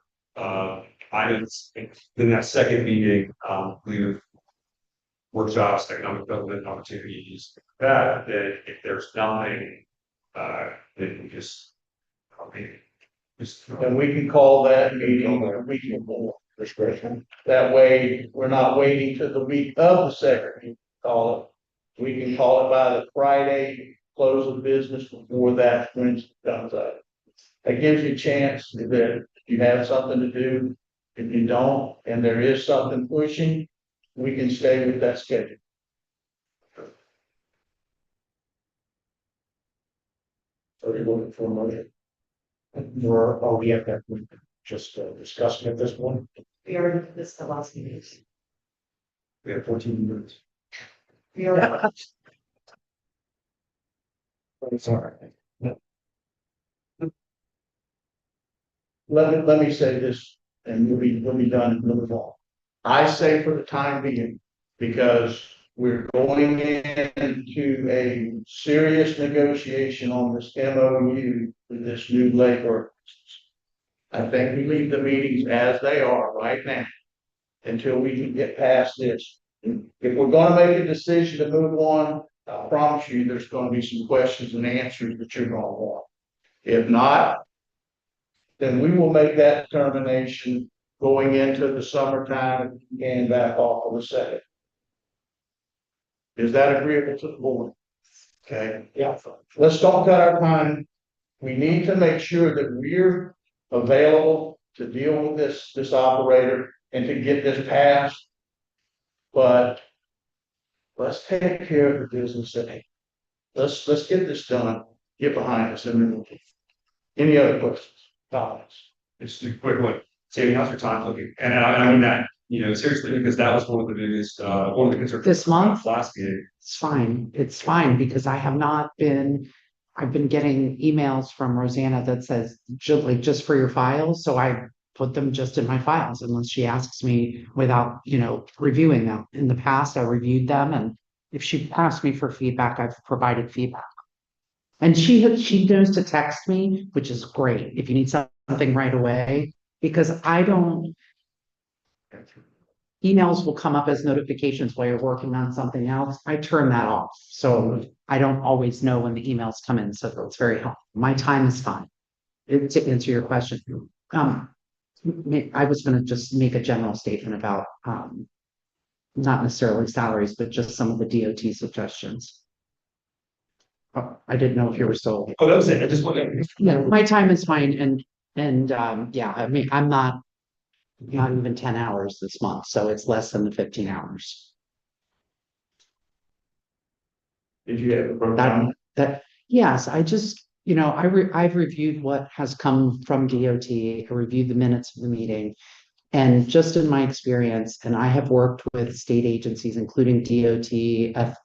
Speaker 3: items, then that second meeting, we workshops, economic development opportunities, then if there's nothing, then we just, I mean, just.
Speaker 2: And we can call that meeting a week before discretion. That way, we're not waiting to the week of the second, we call it. We can call it by the Friday, close of business before that Wednesday comes up. That gives you a chance that if you have something to do, if you don't, and there is something pushing, we can stay with that schedule.
Speaker 8: Are you looking for a motion?
Speaker 5: We have that, we just discussing at this point.
Speaker 1: We already did this the last meeting.
Speaker 3: We have 14 minutes.
Speaker 1: We already.
Speaker 5: It's all right.
Speaker 2: Let me say this, and we'll be done and move on. I say for the time being, because we're going into a serious negotiation on this MOU with this new lake ordinance. I think we leave the meetings as they are right now until we can get past this. If we're gonna make a decision to move on, I promise you, there's gonna be some questions and answers that you're gonna want. If not, then we will make that determination going into the summertime and back off of the second. Is that agreeable to the board? Okay,
Speaker 5: Yeah.
Speaker 2: let's don't cut our time. We need to make sure that we're available to deal with this operator and to get this passed. But let's take care of the business at hand. Let's get this done, get behind us, and then we'll. Any other questions, comments?
Speaker 3: Just a quick one, Sammy, how's your time looking? And I mean that, seriously, because that was one of the biggest, one of the concerns.
Speaker 4: This month?
Speaker 3: Last meeting.
Speaker 4: It's fine because I've been getting emails from Rosanna that says, just for your files, so I put them just in my files unless she asks me without, reviewing them. In the past, I reviewed them, and if she asked me for feedback, I've provided feedback. And she knows to text me, which is great if you need something right away, because emails will come up as notifications while you're working on something else. I turn that off. So I don't always know when the emails come in. So it's very helpful. My time is fine. To answer your question. I was going to just make a general statement about, not necessarily salaries, but just some of the DOT suggestions. I didn't know if you were still.
Speaker 3: Oh, that was it, I just wanted.
Speaker 4: No, my time is fine, and yeah, I mean, I'm not even 10 hours this month, so it's less than the 15 hours.
Speaker 2: Did you have a program?
Speaker 4: Yes, I just, I've reviewed what has come from DOT, I reviewed the minutes of the meeting. And just in my experience, and I have worked with state agencies, including DOT,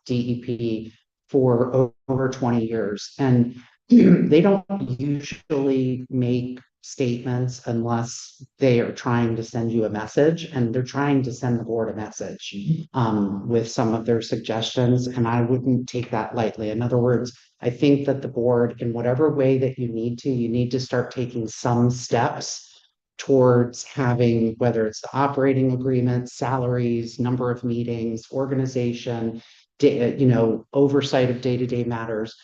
Speaker 4: FDEP, for over 20 years, and they don't usually make statements unless they are trying to send you a message, and they're trying to send the board a message with some of their suggestions, and I wouldn't take that lightly. In other words, I think that the board, in whatever way that you need to start taking some steps towards having, whether it's the operating agreement, salaries, number of meetings, organization, oversight of day-to-day matters.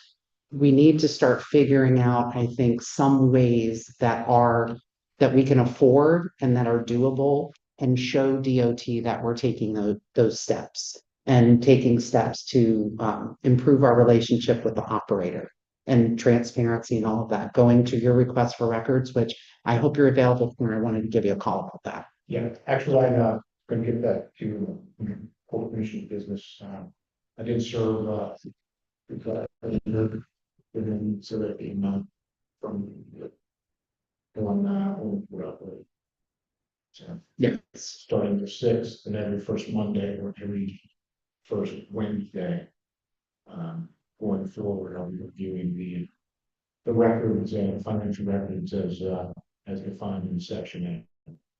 Speaker 4: We need to start figuring out, I think, some ways that we can afford and that are doable, and show DOT that we're taking those steps and taking steps to improve our relationship with the operator and transparency and all of that. Going to your request for records, which I hope you're available for. I wanted to give you a call about that.
Speaker 5: Yeah, actually, I'm gonna get that to Court Commission business. I did serve within so that from So,
Speaker 4: Yes.
Speaker 5: starting the sixth and every first Monday or every first Wednesday. Going forward, I'll be reviewing the records and financial records as defined in section A.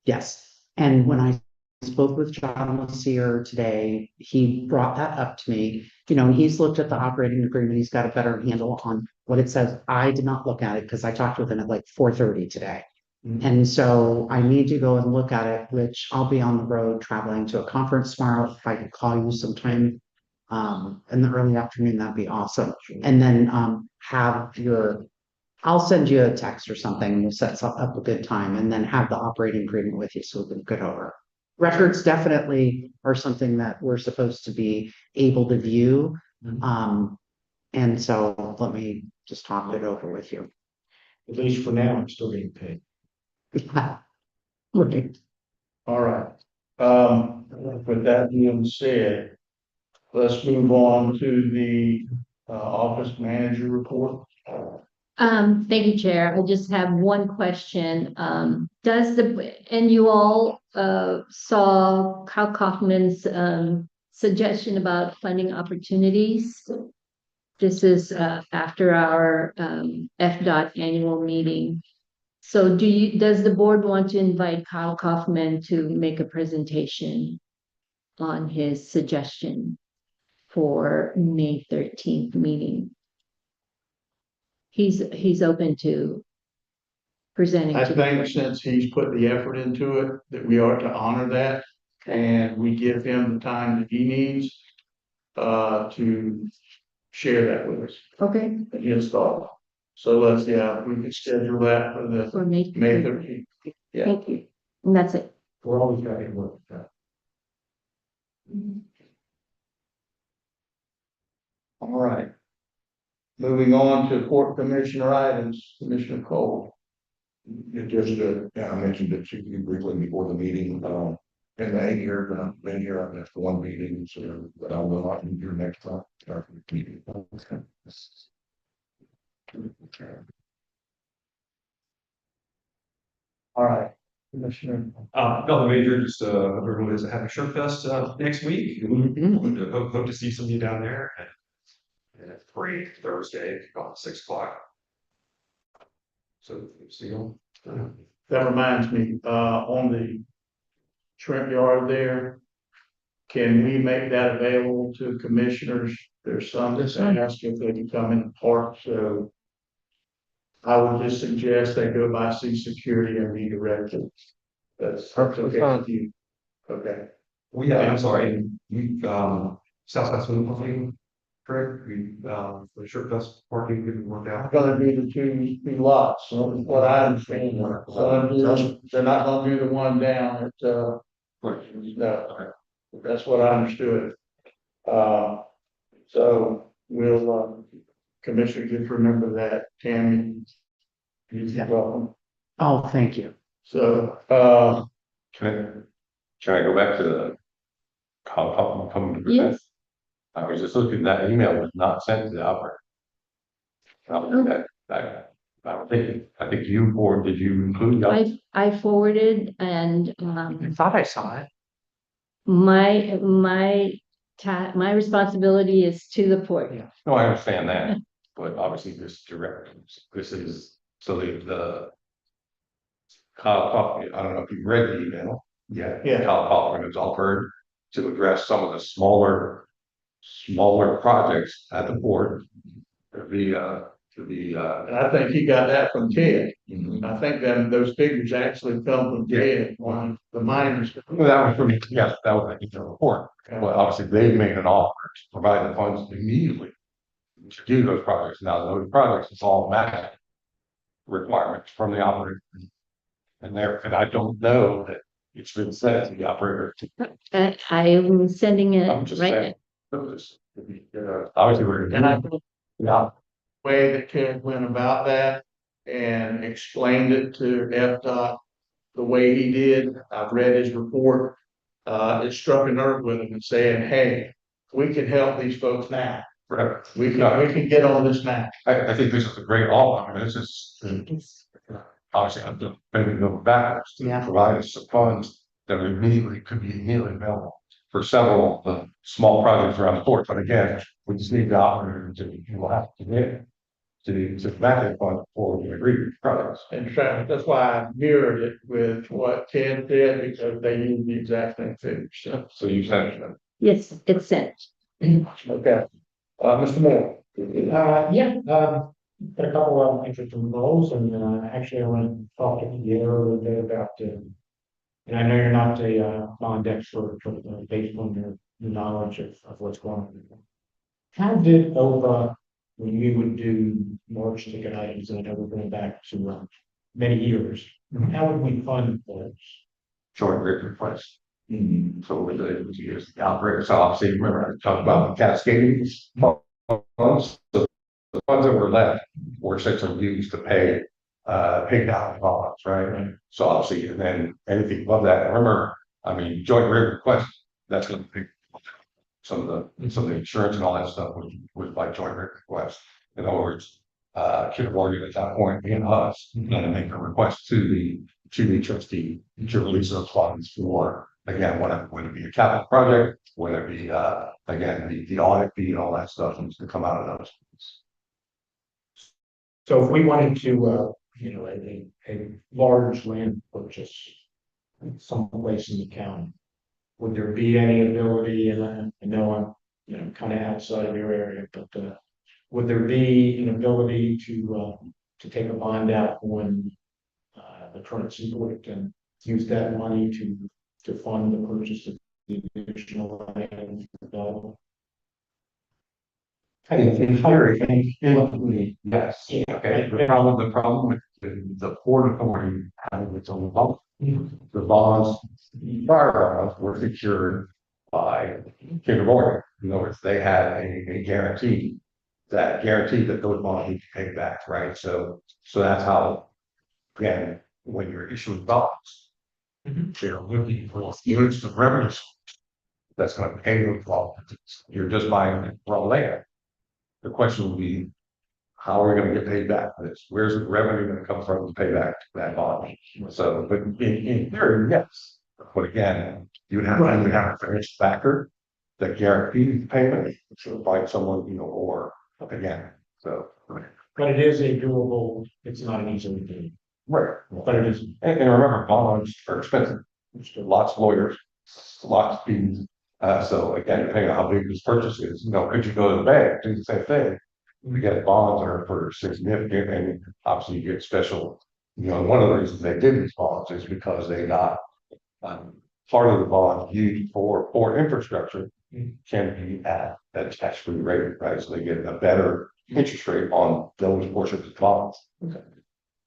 Speaker 4: Yes, and when I spoke with John Lucier today, he brought that up to me. You know, he's looked at the operating agreement, he's got a better handle on what it says. I did not look at it because I talked with him at like 4:30 today. And so I need to go and look at it, which I'll be on the road traveling to a conference tomorrow. If I could call you sometime in the early afternoon, that'd be awesome. And then I'll send you a text or something. We'll set up a good time and then have the operating agreement with you so we can go over. Records definitely are something that we're supposed to be able to view. And so let me just talk it over with you.
Speaker 5: At least for now, I'm still getting paid.
Speaker 4: Right.
Speaker 2: All right. With that being said, let's move on to the office manager report.
Speaker 6: Thank you, Chair. I just have one question. And you all, saw Kyle Kaufman's, suggestion about funding opportunities? This is, after our, FDOT annual meeting. So does the board want to invite Kyle Kaufman to make a presentation on his suggestion for May 13th meeting? He's open to presenting.
Speaker 2: I
Speaker 6: to the
Speaker 2: think
Speaker 6: board.
Speaker 2: since he's put the effort into it, that we are to honor that. And we give him the time that he needs to share that with us,
Speaker 6: Okay,
Speaker 2: his thought. So we can schedule that for the
Speaker 6: for May.
Speaker 2: May 13th. Yeah.
Speaker 6: Thank you. And that's it.
Speaker 5: We're always got to work with that.
Speaker 2: All right. Moving on to court commissioner items, Commissioner Cole.
Speaker 8: I mentioned it to you briefly before the meeting, in May here, I've been here, I've missed one meeting, so, but I will not be here next time. After the meeting.
Speaker 2: All right, Commissioner.
Speaker 3: Nothing major, just, everyone is a happy Shirt Fest, next week. Hope to see some of you down there and it's free Thursday, about 6 o'clock. So, see you.
Speaker 2: That reminds me, on the shrimp yard there, can we make that available to commissioners? There's some that's asked if they can come in the park, so I would just suggest they go by see security and be directed. That's
Speaker 7: Perfectly
Speaker 2: okay
Speaker 7: fine.
Speaker 2: with you. Okay.
Speaker 3: I'm sorry, you, Southwest Company, correct? The Shirt Fest parking didn't work out.
Speaker 2: Gonna be the two lots, so what I understand. So they're not gonna do the one down at, no, that's what I understood. So we'll, Commissioner, just remember that, Tammy. You're welcome.
Speaker 4: Oh, thank you.
Speaker 2: So,
Speaker 9: Can I go back to the how come to present?
Speaker 6: Yes.
Speaker 9: I was just looking, that email was not sent to the operator. I think did you include that?
Speaker 6: I forwarded and,
Speaker 4: I thought I saw it.
Speaker 6: my responsibility is to the port.
Speaker 9: No, I understand that, but obviously this is, so the Kyle Kaufman, I don't know if you read the email. Yeah. Kyle Kaufman has offered to address some of the smaller projects at the port.
Speaker 2: and I think he got that from Ted. I think those figures actually come from Ted, on the miners.
Speaker 9: Well, that was from, yes, that was the report. Well, obviously, they've made an offer to provide the funds immediately to do those projects. Now, those projects, it's all matching requirements from the operator. And I don't know that it's been sent to the operator.
Speaker 6: I'm sending
Speaker 9: I'm
Speaker 6: it
Speaker 9: just
Speaker 6: right.
Speaker 9: saying. Obviously, we're.
Speaker 2: And I think the way that Ted went about that and explained it to FDOT the way he did, I've read his report. It struck a nerve with him and saying, hey, we can help these folks now.
Speaker 9: Forever.
Speaker 2: We can get on this now.
Speaker 9: I think this is a great offer. I mean, this is, obviously, I'm just maybe go backwards to
Speaker 4: Yeah.
Speaker 9: provide us some funds that are immediately, could be immediately available for several of the small projects around the port. But again, we just need the operator to, you will have to commit to match that fund before we agree to projects.
Speaker 2: In fact, that's why I mirrored it with what Ted said, because they use the exact same figure. So,
Speaker 9: So you said,
Speaker 6: Yes, it's sent.
Speaker 2: okay. Mr. Moore.
Speaker 5: Yeah, got a couple of interesting goals, and, actually, I want to talk to you a little bit about, and I know you're not a, bond expert, but based on your knowledge of what's going on. How did OPA, when you would do large ticket items, and I know we're going back to, many years, how would we fund those?
Speaker 9: joint rate request. So with the operator, so obviously, remember, I talked about the cascading funds. So the funds that were left were essentially used to pay down bonds, right? So obviously, and then anything above that, remember, I mean, joint rate request, that's gonna be some of the insurance and all that stuff was by joint rate request. In other words, Kinder Morgan at that point being us, gonna make a request to the trustee to release those funds for, again, whatever, whether it be a capital project, whether it be, again, the audit fee and all that stuff needs to come out of those.
Speaker 5: So if we wanted to, a large land purchase someplace in the county, would there be any ability, and I know I'm, kind of outside of your area, but, would there be an ability to take a bond out when, the currency board and use that money to fund the purchase of the additional land available?
Speaker 9: In theory, yes, okay, the problem with the Port Authority having its own bond. The bonds, prior bonds were secured by Kinder Morgan. In other words, they had a guarantee that guaranteed that those bonds need to pay back, right? So that's how, again, when you're issuing bonds, they're looking for units of revenue that's gonna pay those bonds. You're just buying raw land. The question would be, how are we gonna get paid back for this? Where's the revenue gonna come from to pay back that bond? So, but in theory, yes. But again, you would have a financial factor that guarantees the payment, so find someone, or again, so.
Speaker 5: But it is a doable, it's not an easy thing,
Speaker 9: Right.
Speaker 5: but it is.
Speaker 9: And remember, bonds are expensive. There's lots of lawyers, lots of fees. So again, depending on how big this purchase is, could you go to the bank, do the same thing? We get bonds are for significant, and obviously you get special, one of the reasons they did these bonds is because they got, part of the bond used for infrastructure can be at that tax-free rate, right? So they get a better interest rate on those portions of bonds.
Speaker 5: Okay.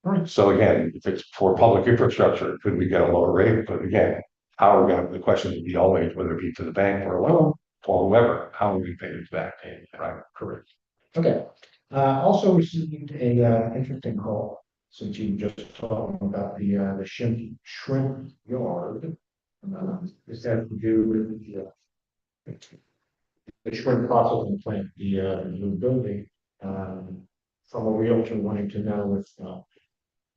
Speaker 5: All right.
Speaker 9: So again, if it's for public infrastructure, could we get a lower rate? But again, how are we gonna, the question would be always whether it be to the bank or a loan or whoever, how are we paying it back? Right?
Speaker 5: Correct. Okay. Also received a, interesting call, since you just talking about the shrimp yard. This has to do with the shrimp processing plant, the new building. From a realtor wanting to know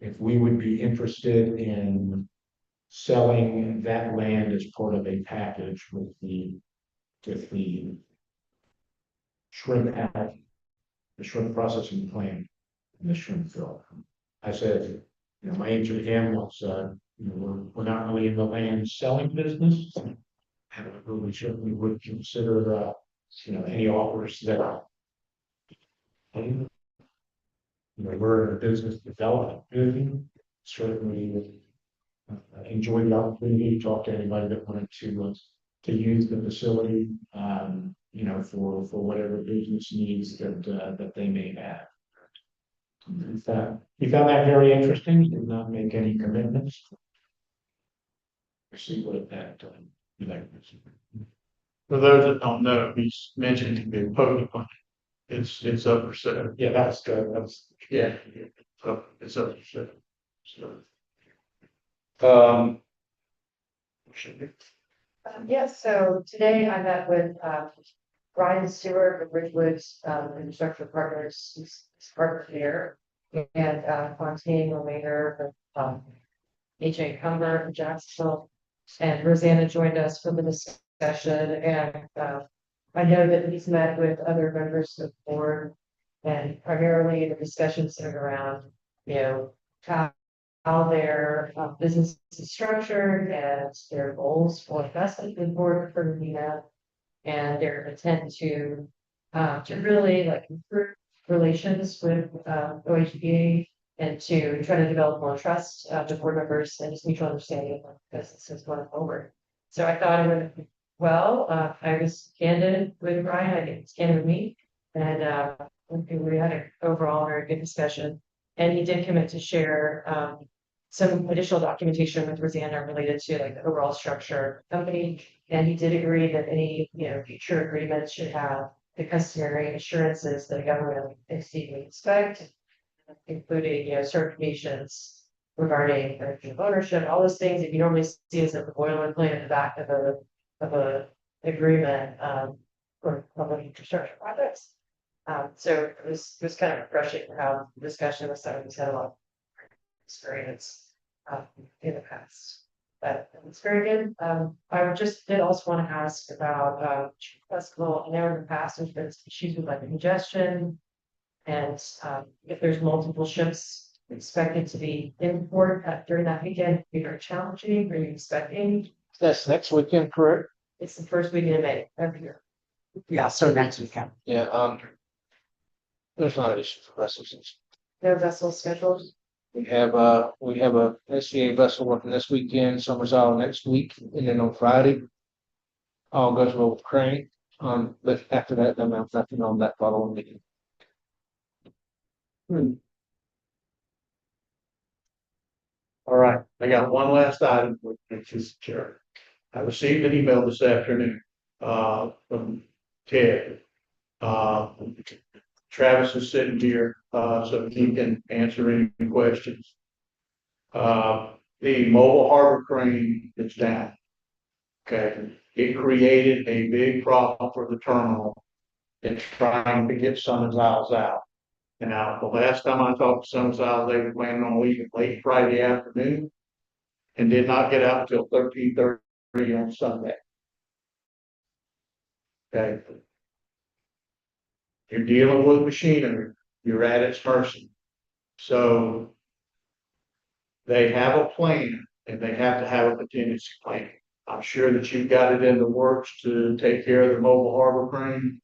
Speaker 5: if we would be interested in selling that land as part of a package with the shrimp act, the shrimp processing plant, and the shrimp fill. I said, my answer to him was, we're not really in the land selling business. However, we certainly would consider, any offers that we're in a business development business. Certainly enjoy the opportunity to talk to anybody that wanted to use the facility, for whatever business needs that they may have. He found that very interesting. He did not make any commitments. See what that
Speaker 2: For those that don't know, he's mentioned to be a poker fund. It's up for sale.
Speaker 5: Yeah, that's good.
Speaker 2: Yeah. It's up for sale. So.
Speaker 1: Yes, so today I met with Brian Stewart of Ridgewood Infrastructure Partners, his partner here. and Fontaine Romainer, AJ Cumber from Jacksonville. And Rosanna joined us for the discussion, and I know that he's met with other members of the board. And primarily the discussion centered around, you know, how their business is structured and their goals for investment in board for Nina, and their intent to really like improve relations with OHPA and to try to develop more trust to board members and just mutual understanding of businesses going forward. So I thought it would, well, I was candid with Brian, I think it's candid with me, and we had an overall very good discussion. And he did commit to share some additional documentation with Rosanna related to like the overall structure of the company. And he did agree that any, future agreements should have the customary assurances that a government entity would expect, including, certifications regarding ownership, all those things that you normally see as a boilerplate at the back of a agreement for public infrastructure projects. So it was kind of refreshing to have the discussion with someone who's had a lot of experience in the past. But it's very good. I just did also want to ask about festival. I know in the past there's been issues with like congestion, and if there's multiple ships expected to be in port during that weekend, it'd be very challenging. Are you expecting?
Speaker 7: That's next weekend, correct?
Speaker 1: It's the first weekend of May every year.
Speaker 4: Yeah, so next weekend.
Speaker 7: Yeah, there's not an issue for vessels.
Speaker 1: No vessels scheduled.
Speaker 7: We have a SCA vessel working this weekend, Summers Isle next week, and then on Friday. All goes well with Crane, but after that, I'm nothing on that following meeting.
Speaker 2: All right, I got one last item, which is chair. I received an email this afternoon, from Ted. Travis is sitting here, so he can answer any questions. The mobile harbor crane is down. Okay, it created a big problem for the terminal in trying to get Summers Isles out. Now, the last time I talked to Summers Isles, they were planning on leaving late Friday afternoon and did not get out until 13:30 on Sunday. Okay. You're dealing with machinery, you're at its mercy. So they have a plan and they have to have a contingency plan. I'm sure that you've got it in the works to take care of the mobile harbor crane.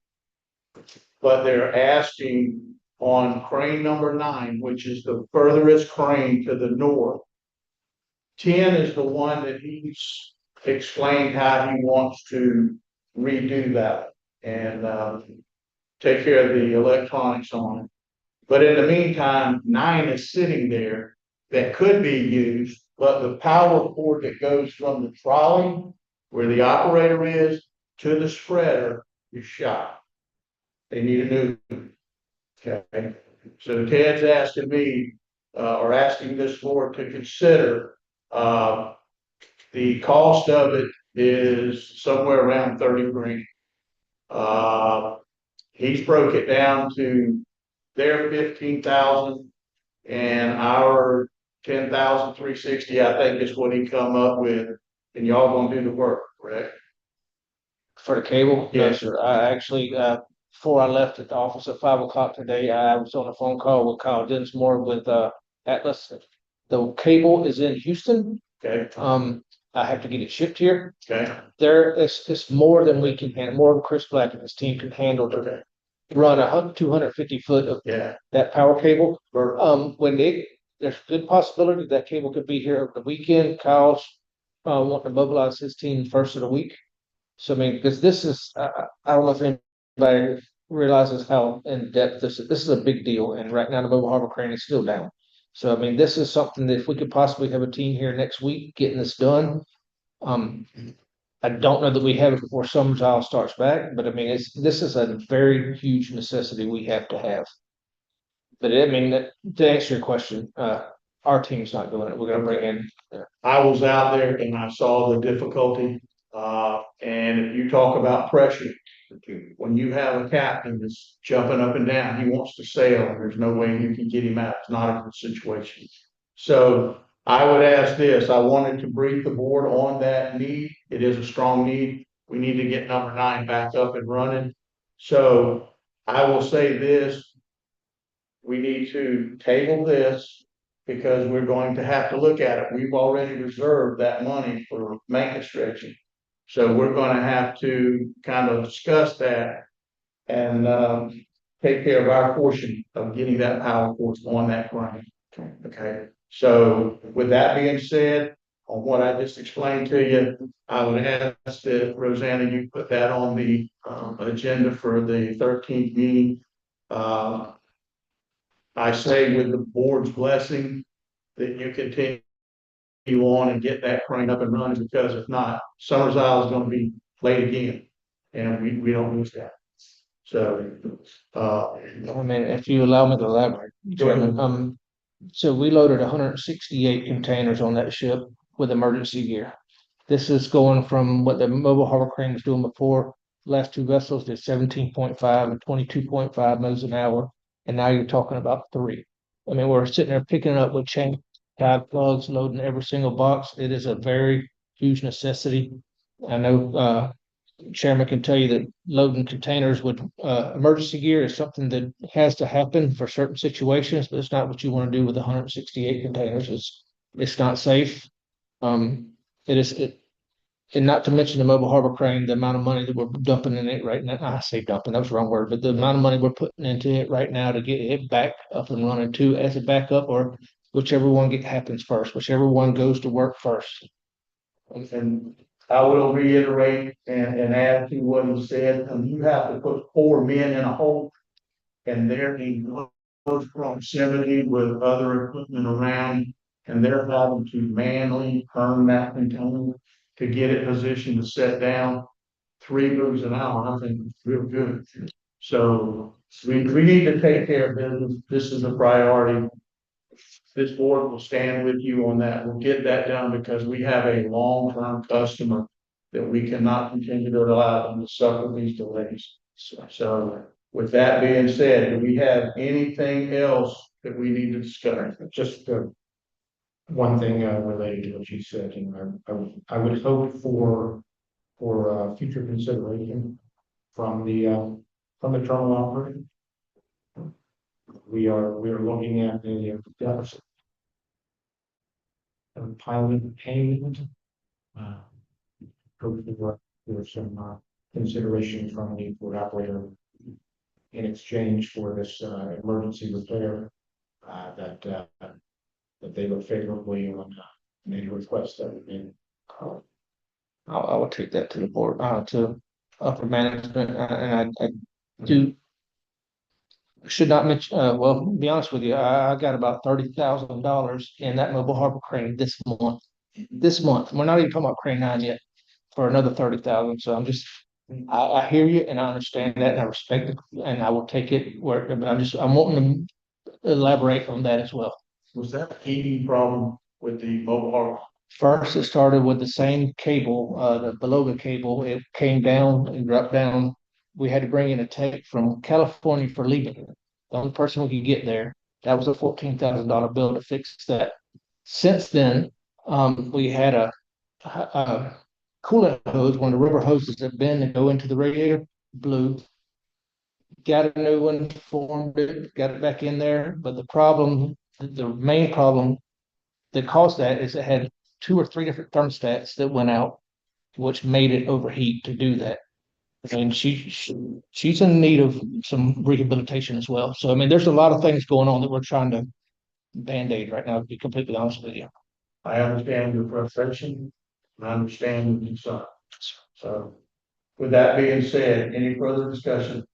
Speaker 2: But they're asking on crane number 9, which is the furthest crane to the north. 10 is the one that he's explained how he wants to redo that and take care of the electronics on it. But in the meantime, 9 is sitting there that could be used, but the power cord that goes from the trolley where the operator is to the spreader is shot. They need a new one. Okay, so Ted's asking me, or asking this board to consider, the cost of it is somewhere around 30 grand. He's broke it down to their 15,000 and our 10,360, I think is what he come up with, and y'all gonna do the work, correct?
Speaker 7: For the cable?
Speaker 2: Yeah.
Speaker 7: Yes, sir. I actually, before I left at the office at 5 o'clock today, I was on a phone call with Kyle Dinsmore with, Atlas. The cable is in Houston.
Speaker 2: Okay,
Speaker 7: I have to get it shipped here.
Speaker 2: okay,
Speaker 7: It's more than we can handle, more than Chris Black and his team can handle to
Speaker 2: okay,
Speaker 7: run 250 foot of
Speaker 2: yeah.
Speaker 7: that power cable.
Speaker 2: Ver-
Speaker 7: There's a good possibility that cable could be here over the weekend. Kyle's wanting to mobilize his team first of the week. So I mean, because this is, I don't know if anybody realizes how in depth this is. This is a big deal, and right now the mobile harbor crane is still down. So I mean, this is something that if we could possibly have a team here next week getting this done. I don't know that we have it before Summers Isle starts back, but I mean, this is a very huge necessity we have to have. But I mean, to answer your question, our team's not doing it. We're gonna bring in,
Speaker 2: I was out there and I saw the difficulty, and if you talk about pressure, When you have a captain that's jumping up and down, he wants to sail, and there's no way you can get him out. It's not a good situation. So I would ask this, I wanted to brief the board on that need. It is a strong need. We need to get number 9 back up and running. So I will say this, we need to table this because we're going to have to look at it. We've already reserved that money for maintenance stretching. So we're gonna have to kind of discuss that and take care of our portion of getting that power force on that crane. Okay, so with that being said, on what I just explained to you, I would ask that Rosanna, you put that on the agenda for the 13th meeting. I say with the board's blessing that you continue on and get that crane up and running, because if not, Summers Isle is gonna be late again. And we don't lose that. So,
Speaker 7: I mean, if you allow me to elaborate, Chairman, so we loaded 168 containers on that ship with emergency gear. This is going from what the mobile harbor crane was doing before. Last 2 vessels did 17.5 and 22.5 miles an hour, and now you're talking about 3. I mean, we're sitting there picking it up with chain guide plugs, loading every single box. It is a very huge necessity. I know Chairman can tell you that loading containers with emergency gear is something that has to happen for certain situations, but it's not what you want to do with 168 containers. It's not safe. And not to mention the mobile harbor crane, the amount of money that we're dumping in it right now. I say dumping, that was the wrong word, but the amount of money we're putting into it right now to get it back up and running too, as a backup, or whichever one happens first, whichever one goes to work first.
Speaker 2: and I will reiterate and add to what he said, you have to put 4 men in a hole, and they're in close proximity with other equipment around, and they're having to manually turn that container to get it positioned to set down. 3 moves an hour, I think it's real good. So we need to take care of business. This is a priority. This board will stand with you on that. We'll get that done because we have a long-term customer that we cannot continue to allow them to suffer these delays. So with that being said, do we have anything else that we need to discuss?
Speaker 5: Just one thing related to what you said, I would hope for future consideration from the terminal operator. We are looking at the deficit of pilot payment. Hopefully there's some consideration from the port operator in exchange for this emergency repair that they look favorably on any requests that have been.
Speaker 7: I will take that to the board, to upper management, and I do. Should not mention, well, to be honest with you, I got about $30,000 in that mobile harbor crane this month. This month, we're not even talking about crane 9 yet, for another 30,000. So I hear you and I understand that and I respect it and I will take it where, but I'm wanting to elaborate on that as well.
Speaker 2: Was that a heating problem with the mobile harbor?
Speaker 7: First, it started with the same cable, the Beloga cable. It came down and dropped down. We had to bring in a tech from California for leaving. The only person we could get there. That was a $14,000 bill to fix that. Since then, we had a coolant hose, one of the rubber hoses that bend and go into the radiator, blew. Got a new one, formed it, got it back in there. But the main problem that caused that is it had 2 or 3 different thermostats that went out, which made it overheat to do that. And she's in need of some rehabilitation as well. So I mean, there's a lot of things going on that we're trying to band-aid right now, to be completely honest with you.
Speaker 2: I understand your frustration, and I understand your concern. So with that being said, any further discussion?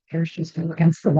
Speaker 4: Here she's going against the